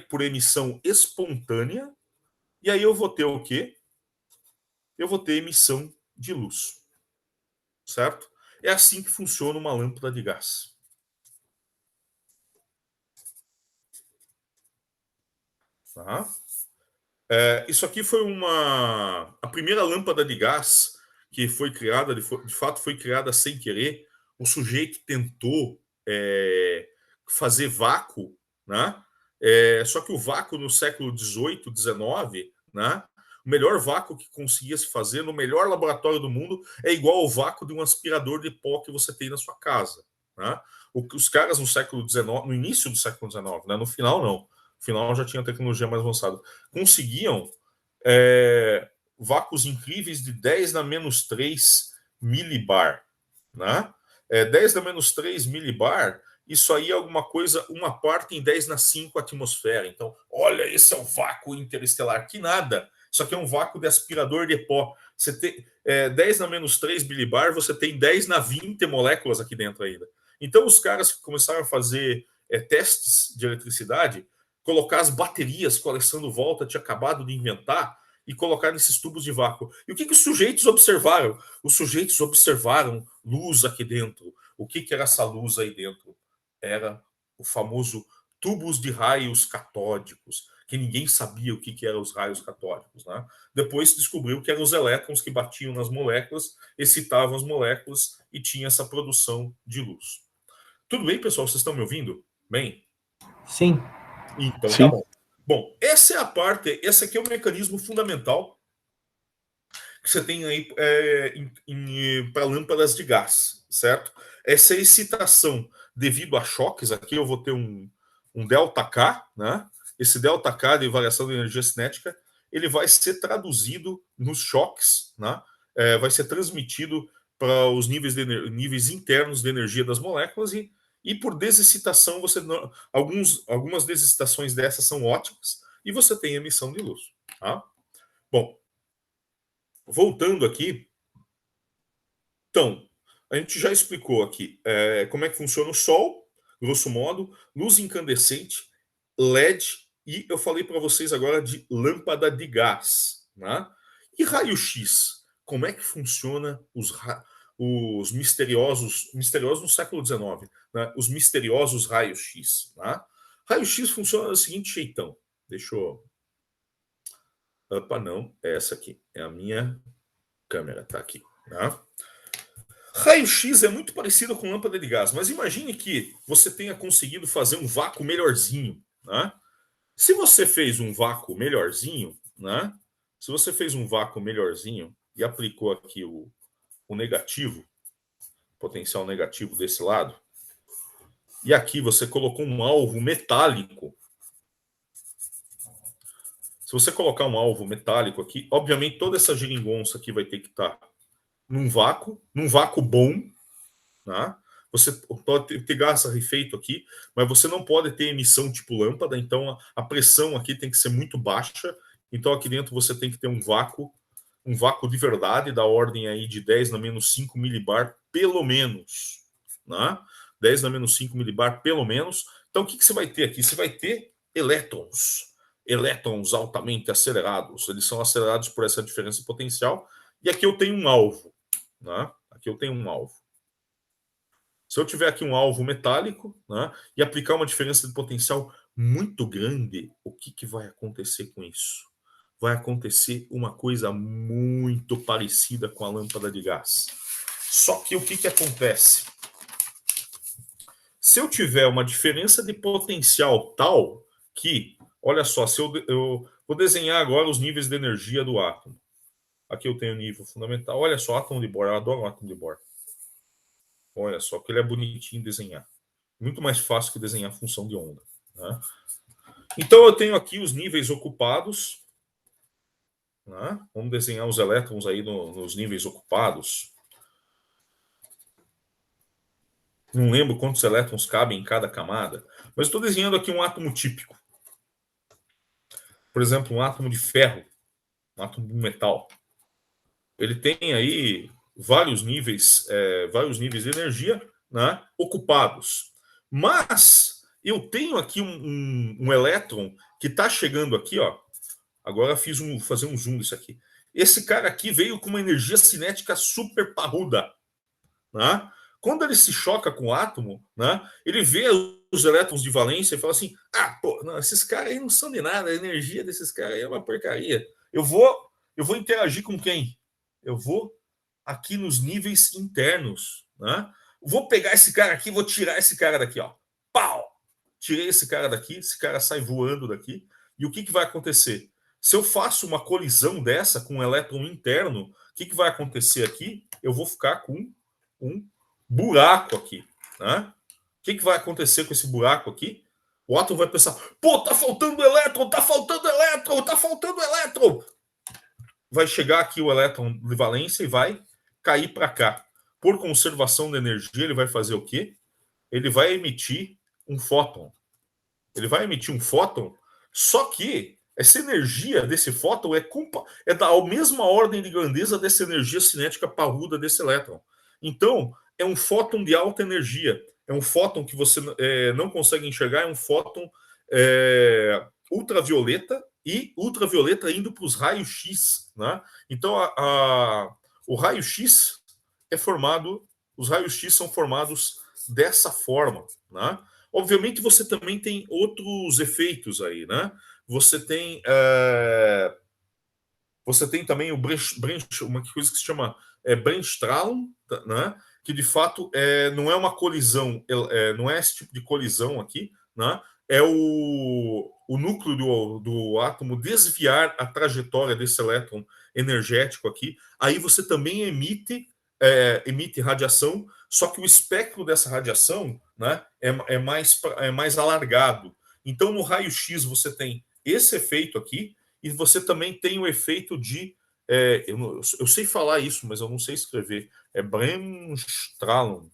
por emissão espontânea, e aí eu vou ter o quê? Eu vou ter emissão de luz. Certo? É assim que funciona uma lâmpada de gás. Tá? Isso aqui foi a primeira lâmpada de gás que foi criada, de fato foi criada sem querer. O sujeito tentou fazer vácuo, né? Só que o vácuo no século XVIII, XIX, né? O melhor vácuo que conseguia se fazer no melhor laboratório do mundo é igual ao vácuo de um aspirador de pó que você tem na sua casa. Né? Os caras no século XIX, no início do século XIX, né? No final não, no final já tinha tecnologia mais avançada, conseguiam vácuos incríveis de 10 na menos 3 milibar. Né? 10 na menos 3 milibar, isso aí é alguma coisa, uma parte em 10 na 5 atmosfera. Então, olha, esse é o vácuo interestelar. Que nada. Isso aqui é um vácuo de aspirador de pó. Você tem 10 na menos 3 milibar, você tem 10 na 20 moléculas aqui dentro ainda. Então, os caras começaram a fazer testes de eletricidade, colocar as baterias que o Alessandro Volta tinha acabado de inventar e colocar nesses tubos de vácuo. E o que os sujeitos observaram? Os sujeitos observaram luz aqui dentro. O que era essa luz aí dentro? Era o famoso tubos de raios catódicos, que ninguém sabia o que eram os raios catódicos. Né? Depois descobriu que eram os elétrons que batiam nas moléculas, excitavam as moléculas e tinha essa produção de luz. Tudo bem, pessoal? Vocês estão me ouvindo? Bem? Sim. Então Sim. tá bom. Bom, essa é a parte, esse aqui é o mecanismo fundamental que você tem aí para lâmpadas de gás, certo? Essa excitação devido a choques, aqui eu vou ter um ΔK, né? Esse ΔK de variação de energia cinética, ele vai ser traduzido nos choques, né? Vai ser transmitido para os níveis internos de energia das moléculas e por desexcitação, algumas desexcitações dessas são ótimas e você tem emissão de luz. Tá? Bom, voltando aqui, então, a gente já explicou aqui como é que funciona o Sol, grosso modo, luz incandescente, LED, e eu falei para vocês agora de lâmpada de gás. Né? E raio-x? Como é que funciona os misteriosos no século XIX, né? Os misteriosos raios-x? Né? Raio-x funciona do seguinte jeitão. Deixa eu... Opa, não, é essa aqui. É a minha câmera, tá aqui. Né? Raio-x é muito parecido com lâmpada de gás, mas imagine que você tenha conseguido fazer um vácuo melhorzinho. Né? Se você fez um vácuo melhorzinho, né? Se você fez um vácuo melhorzinho e aplicou aqui o negativo, potencial negativo desse lado, e aqui você colocou um alvo metálico. Se você colocar um alvo metálico aqui, obviamente toda essa geringonça aqui vai ter que estar num vácuo bom, né? Você pode ter gás rarefeito aqui, mas você não pode ter emissão tipo lâmpada, então a pressão aqui tem que ser muito baixa. Então aqui dentro você tem que ter um vácuo de verdade, da ordem aí de 10 na menos 5 milibar, pelo menos. Né? 10 na menos 5 milibar, pelo menos. Então o que você vai ter aqui? Você vai ter elétrons. Elétrons altamente acelerados. Eles são acelerados por essa diferença potencial. E aqui eu tenho um alvo. Né? Aqui eu tenho um alvo. Se eu tiver aqui um alvo metálico, né, e aplicar uma diferença de potencial muito grande, o que vai acontecer com isso? Vai acontecer uma coisa muito parecida com a lâmpada de gás. Só que o que acontece? Se eu tiver uma diferença de potencial tal que, olha só, se eu vou desenhar agora os níveis de energia do átomo. Aqui eu tenho o nível fundamental. Olha só, átomo de Bohr, eu adoro o átomo de Bohr. Olha só, porque ele é bonitinho de desenhar. Muito mais fácil que desenhar função de onda. Né? Então eu tenho aqui os níveis ocupados. Né? Vamos desenhar os elétrons aí nos níveis ocupados. Não lembro quantos elétrons cabem em cada camada, mas estou desenhando aqui um átomo típico. Por exemplo, um átomo de ferro, um átomo de metal. Ele tem aí vários níveis de energia, né, ocupados. Mas eu tenho aqui um elétron que está chegando aqui, ó. Agora fazer um zoom disso aqui. Esse cara aqui veio com uma energia cinética super parruda. Né? Quando ele se choca com o átomo, né, ele vê os elétrons de valência e fala assim: ah, pô, não, esses caras aí não são de nada, a energia desses caras aí é uma porcaria. Eu vou interagir com quem? Eu vou aqui nos níveis internos. Né? Vou pegar esse cara aqui, vou tirar esse cara daqui, ó. Pau! Tirei esse cara daqui, esse cara sai voando daqui. E o que vai acontecer? Se eu faço uma colisão dessa com um elétron interno, o que vai acontecer aqui? Eu vou ficar com um buraco aqui. Né? O que vai acontecer com esse buraco aqui? O átomo vai pensar: pô, tá faltando elétron, tá faltando elétron, tá faltando elétron. Vai chegar aqui o elétron de valência e vai cair para cá. Por conservação de energia, ele vai fazer o quê? Ele vai emitir um fóton. Ele vai emitir um fóton, só que essa energia desse fóton é da mesma ordem de grandeza dessa energia cinética parruda desse elétron. Então, é um fóton de alta energia. É um fóton que você não consegue enxergar, é um fóton ultravioleta, e ultravioleta indo para os raios-x. Né? Então, o raio-x é formado, os raios-x são formados dessa forma. Né? Obviamente, você também tem outros efeitos aí, né? Você tem também uma coisa que se chama Brennstrahlung, né? Que de fato não é uma colisão, não é esse tipo de colisão aqui, né? É o núcleo do átomo desviar a trajetória desse elétron energético aqui. Aí você também emite emite radiação, só que o espectro dessa radiação, né, é mais alargado. Então, no raio-x, você tem esse efeito aqui, e você também tem o efeito de... eu sei falar isso, mas eu não sei escrever. É Bremsstrahlung.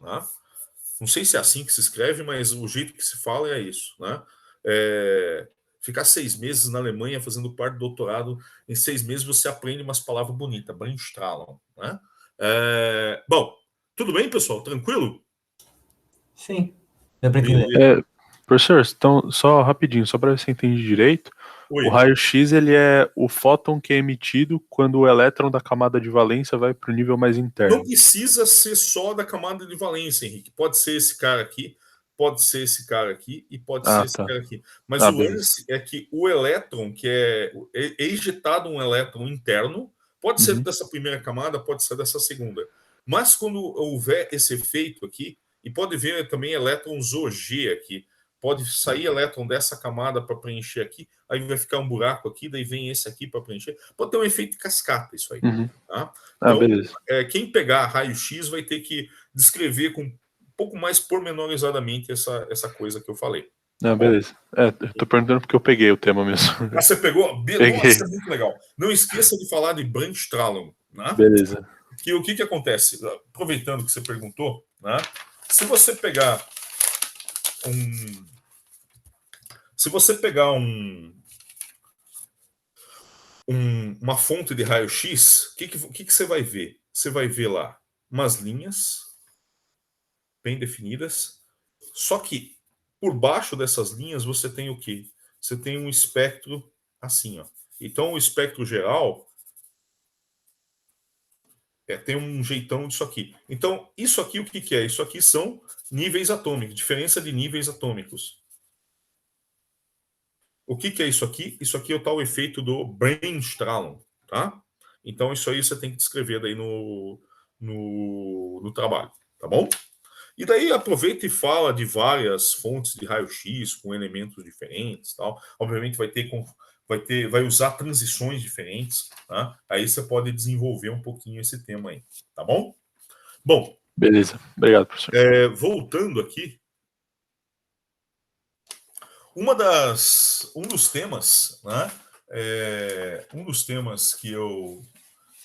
Né? Não sei se é assim que se escreve, mas o jeito que se fala é isso. Né? Ficar 6 meses na Alemanha fazendo parte do doutorado, em 6 meses você aprende umas palavras bonitas, Bremsstrahlung. Né? Bom, tudo bem, pessoal? Tranquilo? Sim, dá para entender. Professor, então, só rapidinho, só para ver se você entende direito, Oi. o raio-x ele é o fóton que é emitido quando o elétron da camada de valência vai para o nível mais interno. Não precisa ser só da camada de valência, Henrique. Pode ser esse cara aqui, pode ser esse cara aqui e pode ser esse cara aqui. Mas o lance é que o elétron, que é ejetado um elétron interno, pode ser dessa primeira camada, pode ser dessa segunda. Mas quando houver esse efeito aqui, e pode ver também elétrons OG aqui, pode sair elétron dessa camada para preencher aqui, aí vai ficar um buraco aqui, daí vem esse aqui para preencher. Pode ter um efeito cascata isso aí. Tá? Então, quem pegar raio-x vai ter que descrever com um pouco mais pormenorizadamente essa coisa que eu falei. Beleza. Eu tô perguntando porque eu peguei o tema mesmo. Você pegou? Peguei. Nossa, é muito legal. Não esqueça de falar de Bremsstrahlung. Né? Beleza. O que acontece? Aproveitando que você perguntou, né? Se você pegar uma fonte de raio-x, o que você vai ver? Você vai ver lá umas linhas bem definidas, só que por baixo dessas linhas você tem o quê? Você tem um espectro assim, ó. Então o espectro geral tem um jeitão disso aqui. Então isso aqui o que é? Isso aqui são níveis atômicos, diferença de níveis atômicos. O que é isso aqui? Isso aqui é o tal efeito do Bremsstrahlung, tá? Então isso aí você tem que descrever daí no trabalho, tá bom? E daí aproveita e fala de várias fontes de raio-x com elementos diferentes, tal. Obviamente vai usar transições diferentes, tá? Aí você pode desenvolver um pouquinho esse tema aí, tá bom? Bom. Beleza. Obrigado, professor. Voltando aqui, um dos temas, né? Um dos temas que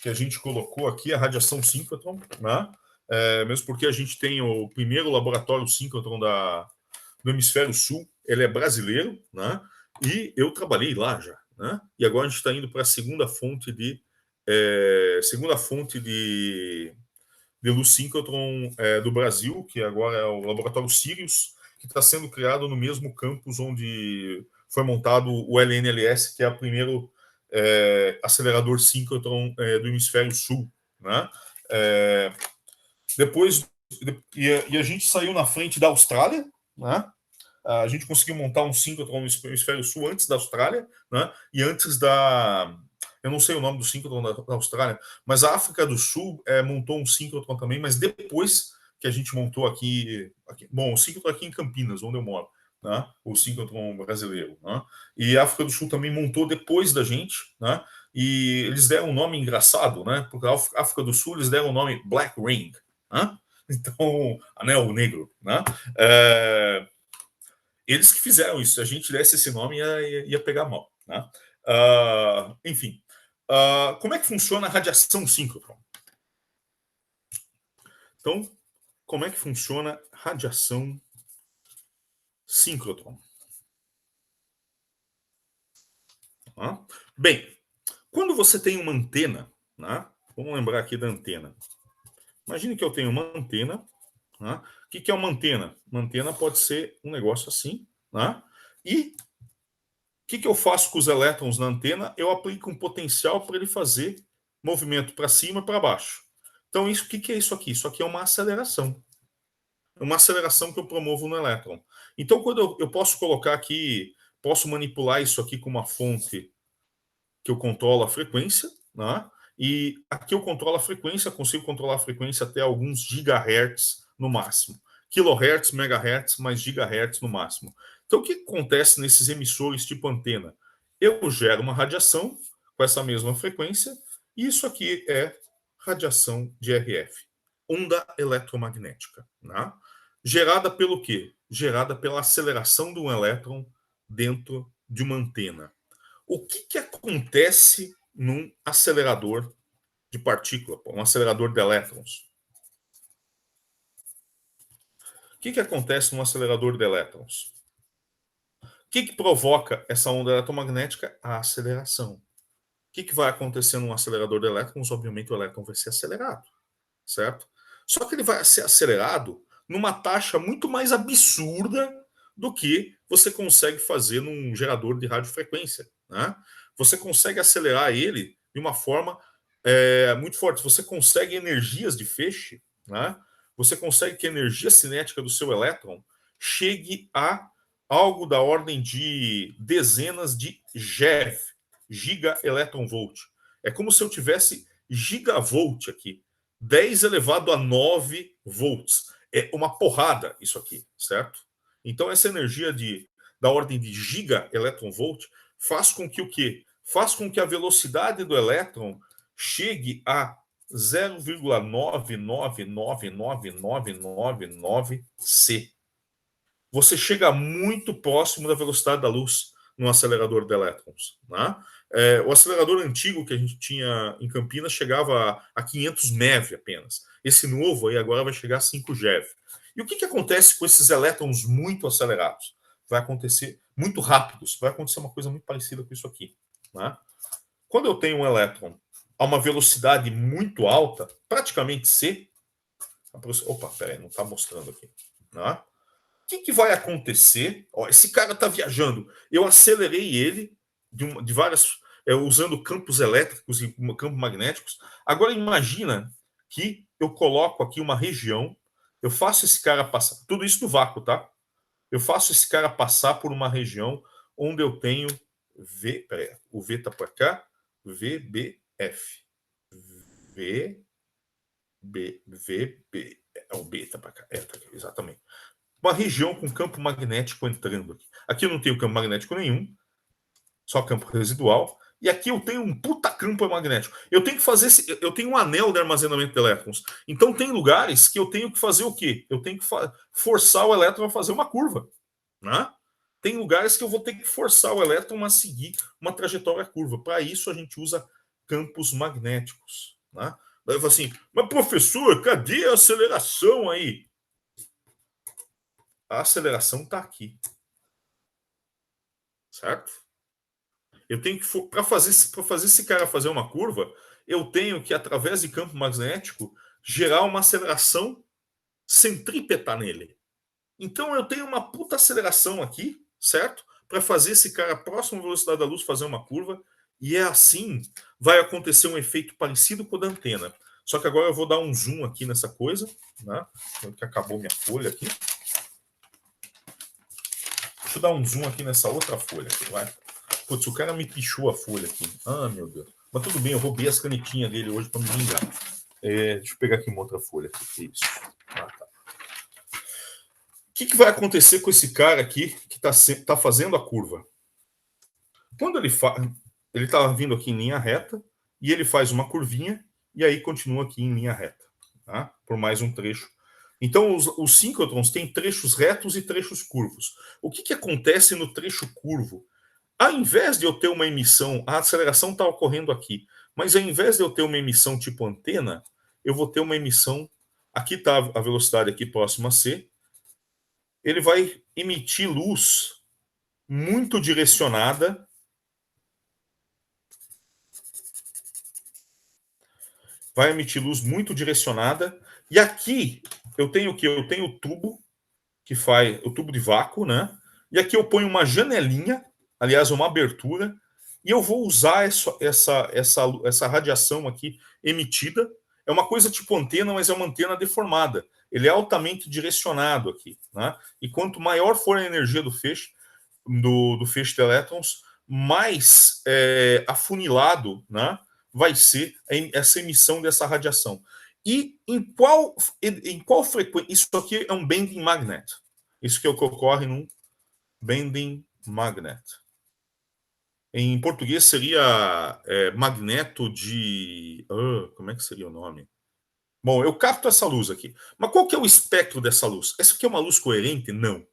a gente colocou aqui é a radiação síncrotron, né? Mesmo porque a gente tem o primeiro laboratório síncrotron do hemisfério sul, ele é brasileiro, né? E eu trabalhei lá já, né? E agora a gente está indo para a segunda fonte de luz síncrotron do Brasil, que agora é o laboratório Sirius, que está sendo criado no mesmo campus onde foi montado o LNLS, que é o primeiro acelerador síncrotron do hemisfério sul, né? Depois, e a gente saiu na frente da Austrália, né? A gente conseguiu montar um síncrotron no hemisfério sul antes da Austrália, né? E antes eu não sei o nome do síncrotron da Austrália, mas a África do Sul montou um síncrotron também, mas depois que a gente montou aqui. Bom, o síncrotron aqui em Campinas, onde eu moro, né? O síncrotron brasileiro. Né? E a África do Sul também montou depois da gente, né? E eles deram um nome engraçado, né? Porque a África do Sul eles deram o nome Black Ring, né? Então, anel negro, né? Eles que fizeram isso. Se a gente desse esse nome, ia pegar mal. Né? Enfim. Como é que funciona a radiação síncrotron? Então, como é que funciona a radiação síncrotron? Bem, quando você tem uma antena, né? Vamos lembrar aqui da antena. Imagine que eu tenho uma antena. Né? O que é uma antena? Uma antena pode ser um negócio assim. Né? E o que eu faço com os elétrons na antena? Eu aplico um potencial para ele fazer movimento para cima e para baixo. Então, o que é isso aqui? Isso aqui é uma aceleração. É uma aceleração que eu promovo no elétron. Então, quando eu posso colocar aqui, posso manipular isso aqui com uma fonte que eu controlo a frequência, né? E aqui eu controlo a frequência, consigo controlar a frequência até alguns gigahertz no máximo. Kilohertz, megahertz, mais gigahertz no máximo. Então, o que acontece nesses emissores tipo antena? Eu gero uma radiação com essa mesma frequência Isso aqui é radiação de RF, onda eletromagnética, né? Gerada pelo quê? Gerada pela aceleração de um elétron dentro de uma antena. O que acontece num acelerador de partícula, um acelerador de elétrons? O que acontece num acelerador de elétrons? O que provoca essa onda eletromagnética? A aceleração. O que vai acontecer num acelerador de elétrons? Obviamente o elétron vai ser acelerado, certo? Só que ele vai ser acelerado numa taxa muito mais absurda do que você consegue fazer num gerador de radiofrequência, né? Você consegue acelerar ele de uma forma muito forte. Você consegue energias de feixe, né? Você consegue que a energia cinética do seu elétron chegue a algo da ordem de dezenas de GeV, giga elétron volt. É como se eu tivesse gigavolt aqui, 10 elevado a 9 volts. É uma porrada isso aqui, certo? Então essa energia da ordem de giga elétron volt faz com que o quê? Faz com que a velocidade do elétron chegue a 0,9999999 C. Você chega muito próximo da velocidade da luz no acelerador de elétrons, né? O acelerador antigo que a gente tinha em Campinas chegava a 500 MeV apenas. Esse novo aí agora vai chegar a 5 GeV. E o que acontece com esses elétrons muito acelerados? Vai acontecer muito rápidos. Vai acontecer uma coisa muito parecida com isso aqui, né? Quando eu tenho um elétron a uma velocidade muito alta, praticamente C. Opa, peraí, não está mostrando aqui, né? O que vai acontecer? Ó, esse cara está viajando. Eu acelerei ele de várias, usando campos elétricos e campos magnéticos. Agora imagina que eu coloco aqui uma região, eu faço esse cara passar, tudo isso no vácuo, tá? Eu faço esse cara passar por uma região onde eu tenho V, peraí, o V está para cá, VBF. VB, o B está para cá, tá aqui, exatamente. Uma região com campo magnético entrando aqui. Aqui eu não tenho campo magnético nenhum, só campo residual. E aqui eu tenho um puta campo magnético. Eu tenho que fazer eu tenho um anel de armazenamento de elétrons. Então tem lugares que eu tenho que fazer o quê? Eu tenho que forçar o elétron a fazer uma curva, né? Tem lugares que eu vou ter que forçar o elétron a seguir uma trajetória curva. Para isso a gente usa campos magnéticos, né? Daí eu falo assim, mas professor, cadê a aceleração aí? A aceleração está aqui, certo? Eu tenho que, para fazer esse cara fazer uma curva, eu tenho que, através de campo magnético, gerar uma aceleração centrípeta nele. Então eu tenho uma puta aceleração aqui, certo? Para fazer esse cara próximo à velocidade da luz fazer uma curva, e é assim, vai acontecer um efeito parecido com o da antena. Só que agora eu vou dar um zoom aqui nessa coisa, né? Que acabou minha folha aqui. Deixa eu dar um zoom aqui nessa outra folha aqui, vai. Putz, o cara me pichou a folha aqui. Ah, meu Deus. Mas tudo bem, eu roubei as canetinhas dele hoje para me vingar. Deixa eu pegar aqui uma outra folha. Que é isso? Ah, tá. O que vai acontecer com esse cara aqui que tá fazendo a curva? Quando ele tá vindo aqui em linha reta e ele faz uma curvinha e aí continua aqui em linha reta, tá? Por mais um trecho. Então, os síncrotrons têm trechos retos e trechos curvos. O que acontece no trecho curvo? Ao invés de eu ter uma emissão, a aceleração está ocorrendo aqui, mas ao invés de eu ter uma emissão tipo antena, eu vou ter uma emissão, aqui está a velocidade aqui próxima a C, ele vai emitir luz muito direcionada, e aqui eu tenho o que? Eu tenho o tubo, que faz o tubo de vácuo, né? E aqui eu ponho uma janelinha, aliás, uma abertura, e eu vou usar essa radiação aqui emitida. É uma coisa tipo antena, mas é uma antena deformada. Ele é altamente direcionado aqui, né? E quanto maior for a energia do feixe, do feixe de elétrons, mais afunilado, né, vai ser essa emissão dessa radiação. E em qual frequência? Isso aqui é um bending magnet. Isso que é o que ocorre num bending magnet. Em português seria magneto de... como é que seria o nome? Bom, eu capto essa luz aqui. Mas qual que é o espectro dessa luz? Essa aqui é uma luz coerente? Não.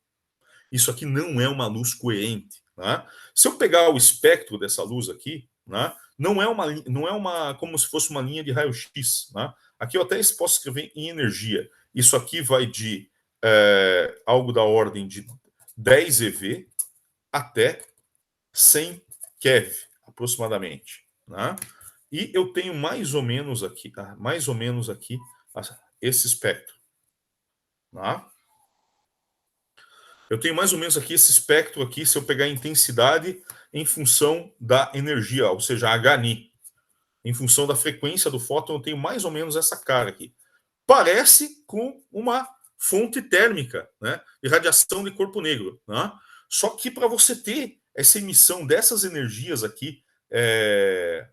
Isso aqui não é uma luz coerente. Né? Se eu pegar o espectro dessa luz aqui, né, não é uma como se fosse uma linha de raio-x. Né? Aqui eu até posso escrever em energia. Isso aqui vai de algo da ordem de 10 eV até 100 keV, aproximadamente. Né? E eu tenho mais ou menos aqui esse espectro. Né? Eu tenho mais ou menos aqui esse espectro aqui, se eu pegar a intensidade em função da energia, ou seja, HNI. Em função da frequência do fóton, eu tenho mais ou menos essa cara aqui. Parece com uma fonte térmica, né, de radiação de corpo negro. Né? Só que para você ter essa emissão dessas energias aqui,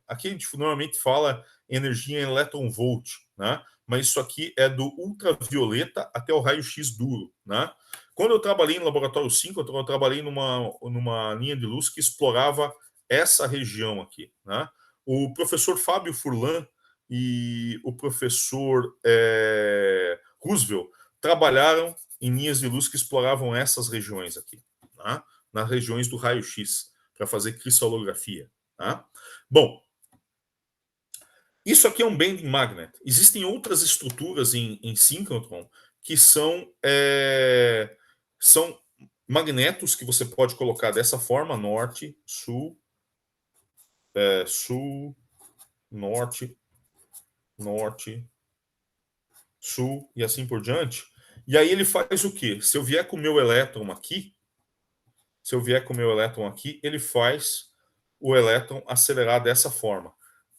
aqui a gente normalmente fala energia em elétron-volt, né? Mas isso aqui é do ultravioleta até o raio-x duro. Né? Quando eu trabalhei no laboratório 5, eu trabalhei numa linha de luz que explorava essa região aqui. Né? O professor Fábio Furlan e o professor Roosevelt trabalharam em linhas de luz que exploravam essas regiões aqui, né? Nas regiões do raio-x, para fazer cristalografia. Né? Bom, isso aqui é um bending magnet. Existem outras estruturas em síncrotron que são magnetos que você pode colocar dessa forma: norte, sul, sul, norte, norte, sul e assim por diante. E aí ele faz o quê? Se eu vier com o meu elétron aqui, ele faz o elétron acelerar dessa forma.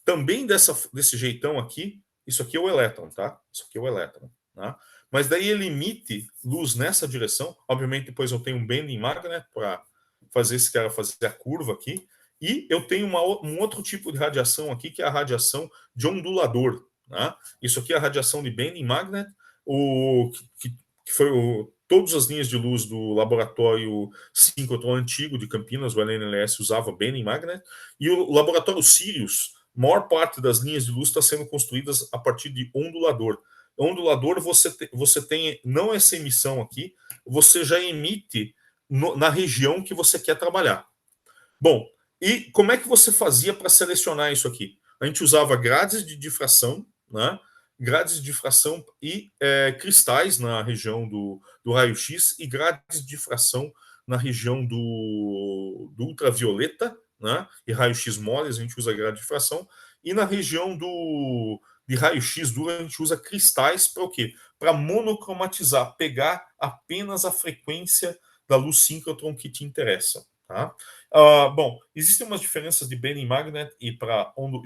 Também desse jeitão aqui, isso aqui é o elétron, tá? Isso aqui é o elétron, tá? Mas daí ele emite luz nessa direção. Obviamente, depois eu tenho um bending magnet para fazer esse cara fazer a curva aqui. E eu tenho um outro tipo de radiação aqui, que é a radiação de ondulador. Né? Isso aqui é a radiação de bending magnet, que foi todas as linhas de luz do laboratório síncrotron antigo de Campinas, o LNLS, usava bending magnet, e o laboratório Sirius, maior parte das linhas de luz está sendo construídas a partir de ondulador. Ondulador, você tem não essa emissão aqui, você já emite na região que você quer trabalhar. Bom, e como é que você fazia para selecionar isso aqui? A gente usava grades de difração, né? Grades de difração e cristais na região do raio-x e grades de difração na região do ultravioleta, né? E raio-x moles, a gente usa grade de difração. E na região de raio-x duro, a gente usa cristais para o quê? Para monocromatizar, pegar apenas a frequência da luz síncrotron que te interessa. Tá? Bom, existem umas diferenças de bending magnet e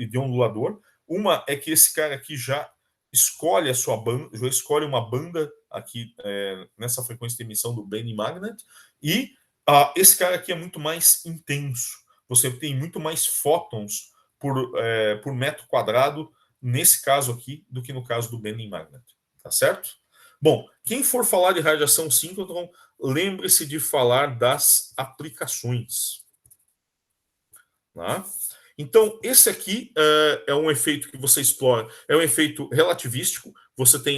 de ondulador. Uma é que esse cara aqui já escolhe a sua banda, já escolhe uma banda aqui nessa frequência de emissão do bending magnet, e esse cara aqui é muito mais intenso. Você tem muito mais fótons por metro quadrado nesse caso aqui do que no caso do bending magnet. Tá certo? Bom, quem for falar de radiação síncrotron, lembre-se de falar das aplicações. Tá? Então, esse aqui é um efeito que você explora, é um efeito relativístico. Você tem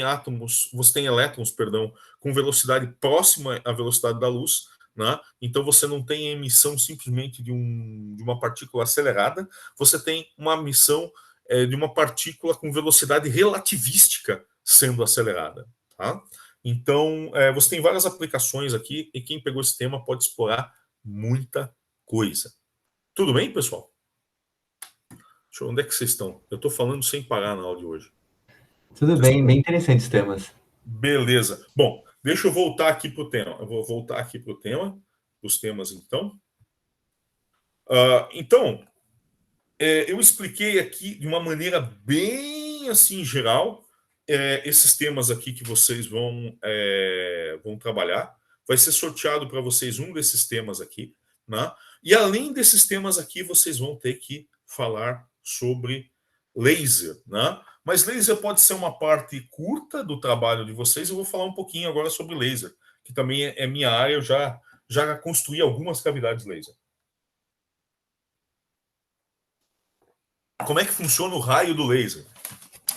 elétrons, perdão, com velocidade próxima à velocidade da luz. Né? Então, você não tem emissão simplesmente de uma partícula acelerada, você tem uma emissão de uma partícula com velocidade relativística sendo acelerada. Tá? Então, você tem várias aplicações aqui e quem pegou esse tema pode explorar muita coisa. Tudo bem, pessoal? Onde é que vocês estão? Eu estou falando sem parar na aula de hoje. Tudo bem, bem interessantes temas. Beleza. Bom, deixa eu voltar aqui para o tema. Eu vou voltar aqui para o tema, os temas, então. Então, eu expliquei aqui de uma maneira bem assim geral esses temas aqui que vocês vão trabalhar. Vai ser sorteado para vocês um desses temas aqui, né? E além desses temas aqui, vocês vão ter que falar sobre laser, né? Mas laser pode ser uma parte curta do trabalho de vocês. Eu vou falar um pouquinho agora sobre laser, que também é minha área. Eu já construí algumas cavidades laser. Como é que funciona o raio do laser?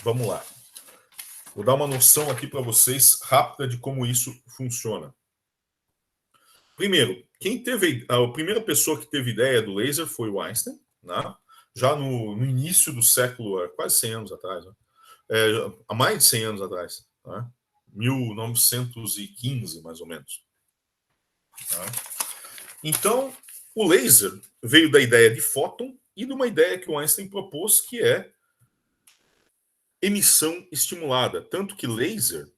Vamos lá. Vou dar uma noção aqui para vocês rápida de como isso funciona. Primeiro, a primeira pessoa que teve ideia do laser foi o Einstein, né? Já no início do século, quase 100 anos atrás, né? Há mais de 100 anos atrás, né? 1915, mais ou menos. Né? Então, o laser veio da ideia de fóton e de uma ideia que o Einstein propôs, que é emissão estimulada. Tanto que laser,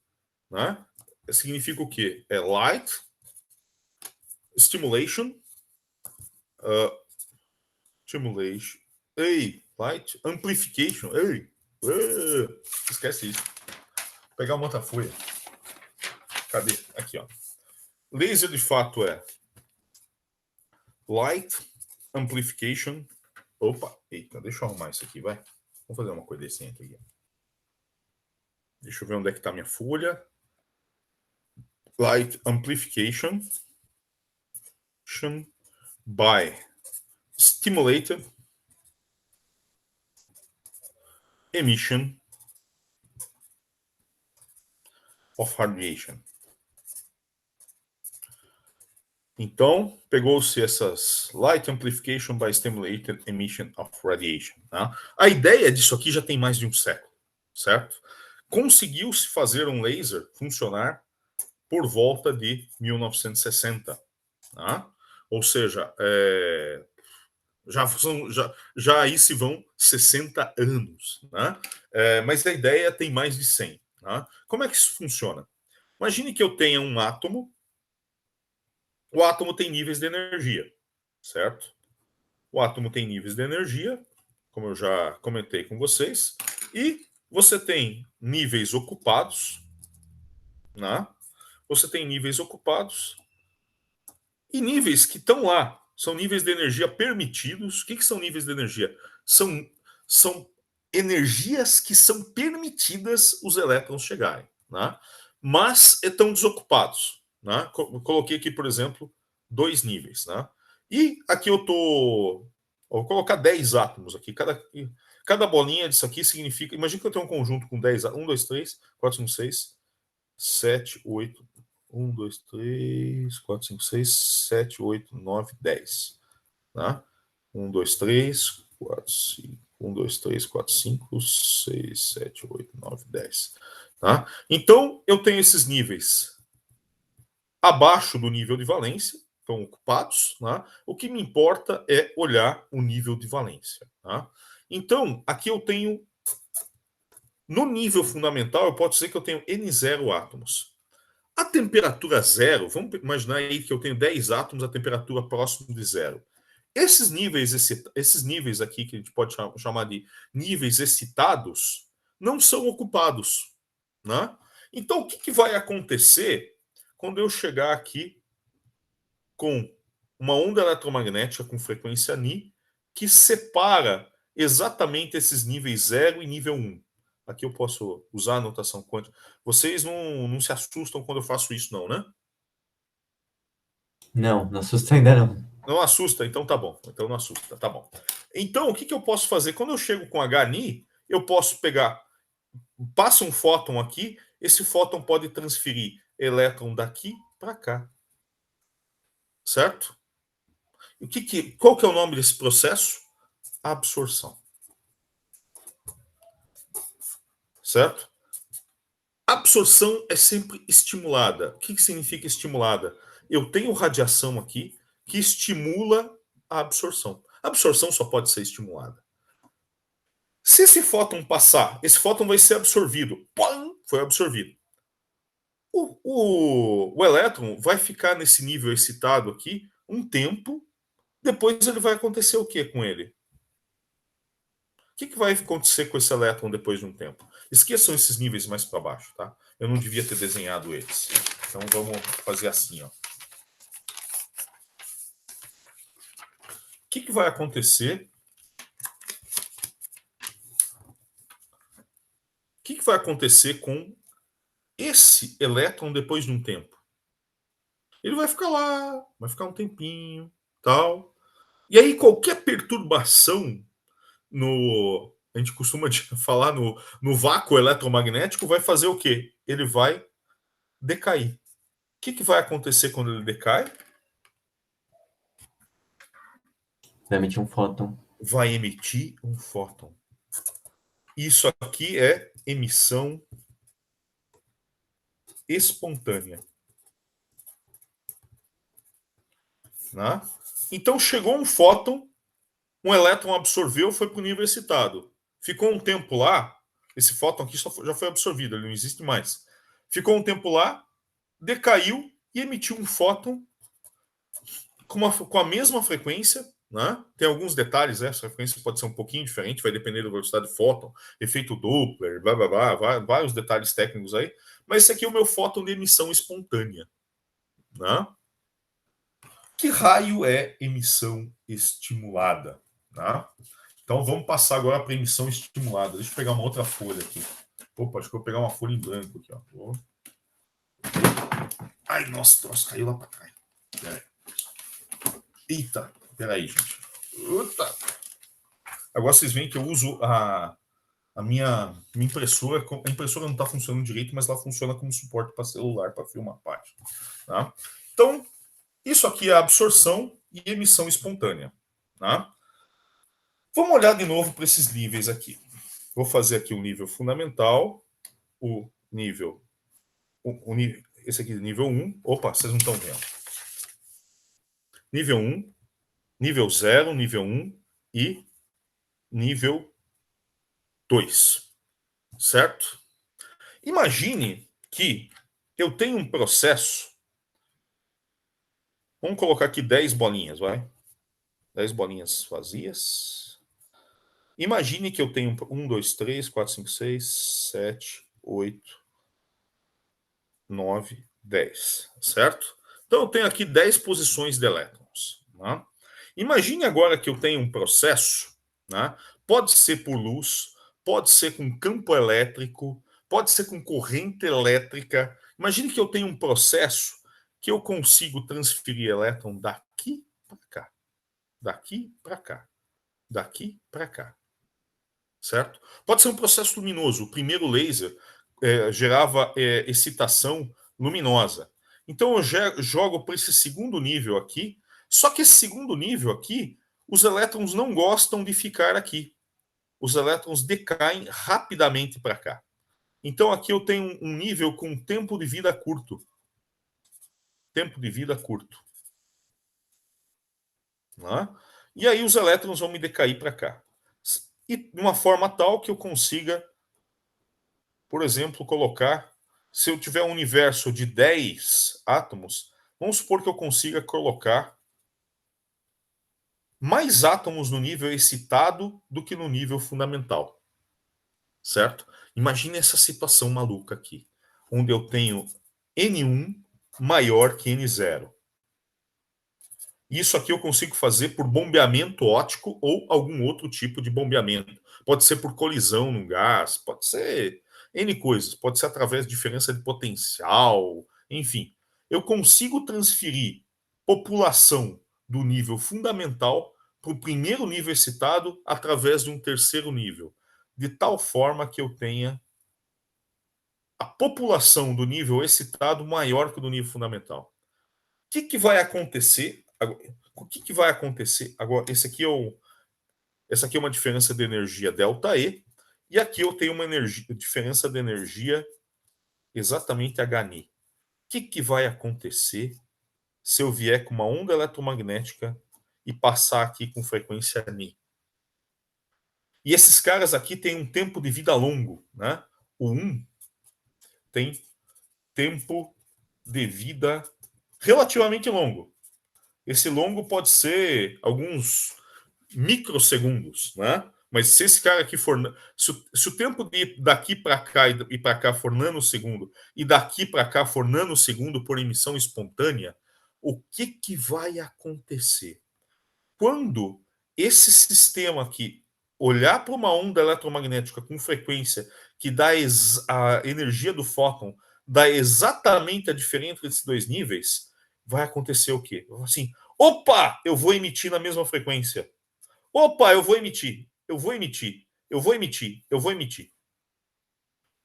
né, significa o quê? É light stimulation, light amplification. Esquece isso. Vou pegar uma outra folha. Cadê? Aqui, ó. Laser de fato é light amplification. Opa, eita, deixa eu arrumar isso aqui, vai. Vamos fazer uma coisa decente aqui. Deixa eu ver onde é que está minha folha. Light amplification by stimulated emission of radiation. Então, pegou-se essas light amplification by stimulated emission of radiation. Né? A ideia disso aqui já tem mais de um século, certo? Conseguiu-se fazer um laser funcionar por volta de 1960. Né? Ou seja, já aí se vão 60 anos. Né? Mas a ideia tem mais de 100. Né? Como é que isso funciona? Imagine que eu tenha um átomo. O átomo tem níveis de energia, certo? O átomo tem níveis de energia, como eu já comentei com vocês, e você tem níveis ocupados, né? Você tem níveis ocupados e níveis que estão lá. São níveis de energia permitidos. O que são níveis de energia? São energias que são permitidas os elétrons chegarem, né? Mas estão desocupados. Né? Coloquei aqui, por exemplo, 2 níveis. Né? E aqui eu vou colocar 10 átomos aqui. Cada bolinha disso aqui significa. Imagina que eu tenho um conjunto com 10 átomos. 1, 2, 3, 4, 5, 6, 7, 8. 1, 2, 3, 4, 5, 6, 7, 8, 9, 10. Tá? 1, 2, 3, 4, 5. 1, 2, 3, 4, 5, 6, 7, 8, 9, 10. Tá? Então, eu tenho esses níveis abaixo do nível de valência, estão ocupados. Né? O que me importa é olhar o nível de valência. Tá? Então, aqui eu tenho, no nível fundamental, eu posso dizer que eu tenho N0 átomos. A temperatura zero, vamos imaginar aí que eu tenho 10 átomos, a temperatura próxima de zero. Esses níveis aqui, que a gente pode chamar de níveis excitados, não são ocupados. Né? Então, o que vai acontecer quando eu chegar aqui com uma onda eletromagnética com frequência Ni, que separa exatamente esses níveis 0 e nível 1? Aqui eu posso usar a notação quântica. Vocês não se assustam quando eu faço isso, não, né? Não assusta ainda não. Não assusta? Então tá bom. Então não assusta, tá bom. Então, o que eu posso fazer? Quando eu chego com HNI, eu posso pegar, passa um fóton aqui, esse fóton pode transferir elétron daqui para cá. Certo? Qual que é o nome desse processo? Absorção. Certo? Absorção é sempre estimulada. O que significa estimulada? Eu tenho radiação aqui que estimula a absorção. A absorção só pode ser estimulada. Se esse fóton passar, esse fóton vai ser absorvido. Pum, foi absorvido. O elétron vai ficar nesse nível excitado aqui um tempo. Depois ele vai acontecer o que com ele? O que vai acontecer com esse elétron depois de um tempo? Esqueçam esses níveis mais para baixo, tá? Eu não devia ter desenhado eles. Então vamos fazer assim, ó. O que vai acontecer? O que vai acontecer com esse elétron depois de um tempo? Ele vai ficar lá, vai ficar um tempinho, tal. E aí qualquer perturbação a gente costuma falar no vácuo eletromagnético, vai fazer o quê? Ele vai decair. O que vai acontecer quando ele decai? Vai emitir um fóton. Vai emitir um fóton. Isso aqui é emissão espontânea. Né? Então chegou um fóton, um elétron absorveu, foi para o nível excitado. Ficou um tempo lá, esse fóton aqui já foi absorvido, ele não existe mais. Ficou um tempo lá, decaiu e emitiu um fóton com a mesma frequência. Né? Tem alguns detalhes, essa frequência pode ser um pouquinho diferente, vai depender da velocidade do fóton, efeito Doppler, blá, blá, blá, vários detalhes técnicos aí. Mas esse aqui é o meu fóton de emissão espontânea. Né? Que raio é emissão estimulada? Tá? Então vamos passar agora para emissão estimulada. Deixa eu pegar uma outra folha aqui. Opa, acho que eu vou pegar uma folha em branco aqui. Ó. Ai, nossa, caiu lá para cá. Peraí. Eita, peraí, gente. Uta. Agora vocês veem que eu uso a minha impressora. A impressora não está funcionando direito, mas ela funciona como suporte para celular, para filmar a página. Tá? Então, isso aqui é absorção e emissão espontânea. Tá? Vamos olhar de novo para esses níveis aqui. Vou fazer aqui o nível fundamental, o nível. Esse aqui é nível 1. Opa, vocês não estão vendo. Nível 1, nível 0, nível 1 e nível 2. Certo? Imagine que eu tenho um processo. Vamos colocar aqui 10 bolinhas, vai? 10 bolinhas vazias. Imagine que eu tenho 1, 2, 3, 4, 5, 6, 7, 8, 9, 10. Certo? Então eu tenho aqui 10 posições de elétrons. Né? Imagine agora que eu tenho um processo, né? Pode ser por luz, pode ser com campo elétrico, pode ser com corrente elétrica. Imagine que eu tenho um processo que eu consigo transferir elétron daqui para cá, daqui para cá, daqui para cá. Certo? Pode ser um processo luminoso. O primeiro laser gerava excitação luminosa. Então eu jogo para esse segundo nível aqui. Só que esse segundo nível aqui, os elétrons não gostam de ficar aqui. Os elétrons decaem rapidamente para cá. Então aqui eu tenho um nível com tempo de vida curto. Tempo de vida curto. Né? E aí os elétrons vão me decair para cá. E de uma forma tal que eu consiga, por exemplo, colocar, se eu tiver um universo de 10 átomos, vamos supor que eu consiga colocar mais átomos no nível excitado do que no nível fundamental. Certo? Imagine essa situação maluca aqui, onde eu tenho N1 maior que N0. Isso aqui eu consigo fazer por bombeamento óptico ou algum outro tipo de bombeamento. Pode ser por colisão no gás, pode ser N coisas, pode ser através de diferença de potencial, enfim. Eu consigo transferir população do nível fundamental para o primeiro nível excitado através de um terceiro nível, de tal forma que eu tenha a população do nível excitado maior que o do nível fundamental. O que vai acontecer? O que vai acontecer? Agora, essa aqui é uma diferença de energia ΔE, e aqui eu tenho uma diferença de energia exatamente HNI. O que vai acontecer se eu vier com uma onda eletromagnética e passar aqui com frequência Ni? E esses caras aqui têm um tempo de vida longo, né? O 1 tem tempo de vida relativamente longo. Esse longo pode ser alguns microsegundos, né? Mas se esse cara aqui for. Se o tempo de daqui para cá e para cá for nanosegundo, e daqui para cá for nanosegundo por emissão espontânea, o que vai acontecer? Quando esse sistema aqui olhar para uma onda eletromagnética com frequência que dá a energia do fóton, dá exatamente a diferença entre esses dois níveis, vai acontecer o quê? Assim, opa, eu vou emitir na mesma frequência. Opa, eu vou emitir. eu vou emitir, eu vou emitir, eu vou emitir.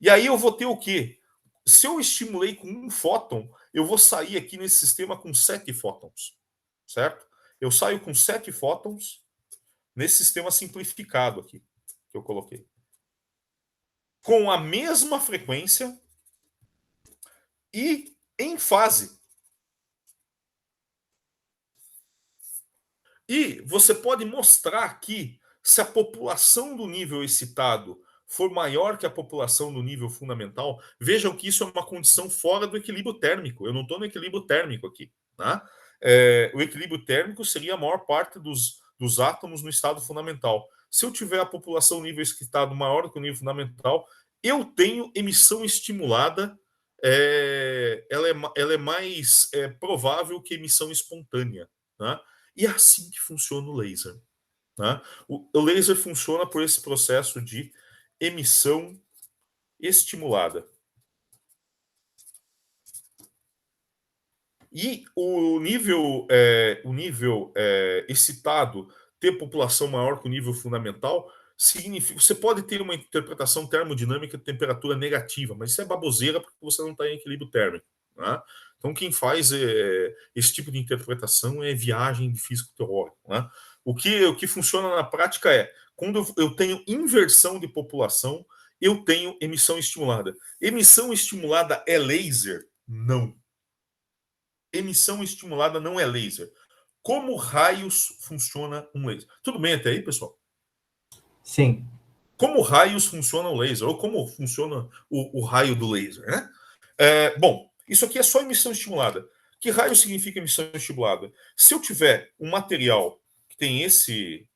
E aí eu vou ter o quê? Se eu estimulei com um fóton, eu vou sair aqui nesse sistema com 7 fótons, certo? Eu saio com 7 fótons nesse sistema simplificado aqui, que eu coloquei. Com a mesma frequência e em fase. E você pode mostrar aqui se a população do nível excitado for maior que a população do nível fundamental. Vejam que isso é uma condição fora do equilíbrio térmico. Eu não estou no equilíbrio térmico aqui. Tá? O equilíbrio térmico seria a maior parte dos átomos no estado fundamental. Se eu tiver a população nível excitado maior que o nível fundamental, eu tenho emissão estimulada. Ela é mais provável que emissão espontânea. Tá? E é assim que funciona o laser. Né? O laser funciona por esse processo de emissão estimulada. E o nível excitado ter população maior que o nível fundamental significa. Você pode ter uma interpretação termodinâmica de temperatura negativa, mas isso é baboseira porque você não está em equilíbrio térmico. Né? Então, quem faz esse tipo de interpretação é viagem de físico teórico. Né? O que funciona na prática é, quando eu tenho inversão de população, eu tenho emissão estimulada. Emissão estimulada é laser? Não. Emissão estimulada não é laser. Como raios funciona um laser? Tudo bem até aí, pessoal? Sim. Como raios funciona o laser? Ou como funciona o raio do laser, né? Bom, isso aqui é só emissão estimulada. Que raio significa emissão estimulada? Se eu tiver um material que tem esse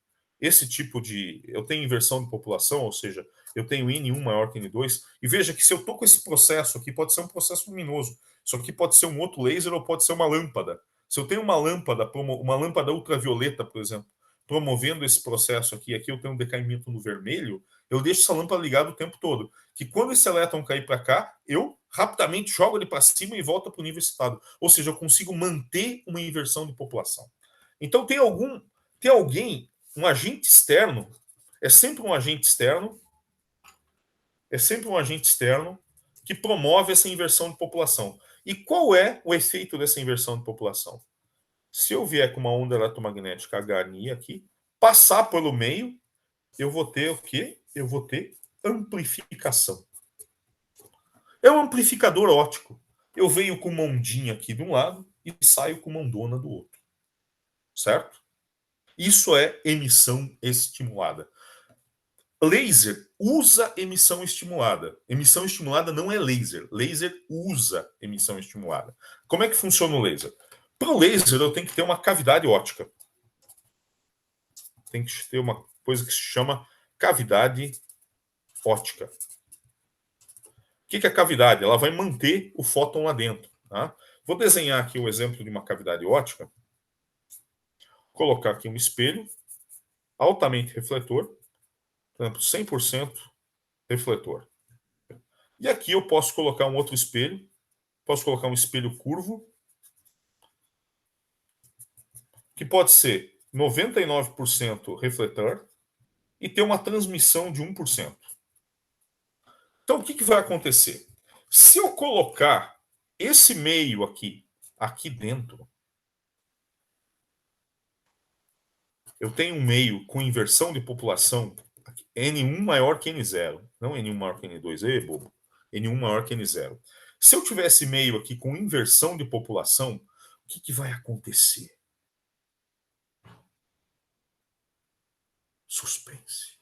tipo de... Eu tenho inversão de população, ou seja, eu tenho N1 maior que N2, e veja que se eu estou com esse processo aqui, pode ser um processo luminoso. Isso aqui pode ser um outro laser ou pode ser uma lâmpada. Se eu tenho uma lâmpada ultravioleta, por exemplo, promovendo esse processo aqui eu tenho um decaimento no vermelho, eu deixo essa lâmpada ligada o tempo todo. Que quando esse elétron cair para cá, eu rapidamente jogo ele para cima e volta para o nível excitado. Ou seja, eu consigo manter uma inversão de população. Então tem alguém, um agente externo, é sempre um agente externo que promove essa inversão de população. E qual é o efeito dessa inversão de população? Se eu vier com uma onda eletromagnética HNI aqui, passar pelo meio, eu vou ter o quê? Eu vou ter amplificação. É um amplificador óptico. Eu venho com uma ondinha aqui de um lado e saio com uma ondona do outro. Certo? Isso é emissão estimulada. Laser usa emissão estimulada. Emissão estimulada não é laser. Laser usa emissão estimulada. Como é que funciona o laser? Para o laser, eu tenho que ter uma cavidade óptica. Tem que ter uma coisa que se chama cavidade óptica. O que é a cavidade? Ela vai manter o fóton lá dentro. Tá? Vou desenhar aqui o exemplo de uma cavidade óptica. Colocar aqui um espelho altamente refletor. Por exemplo, 100% refletor. E aqui eu posso colocar um outro espelho. Posso colocar um espelho curvo, que pode ser 99% refletor e ter uma transmissão de 1%. Então, o que vai acontecer? Se eu colocar esse meio aqui dentro, eu tenho um meio com inversão de população N1 maior que N0. Não N1 maior que N2, bobo. N1 maior que N0. Se eu tivesse meio aqui com inversão de população, o que vai acontecer? Suspense.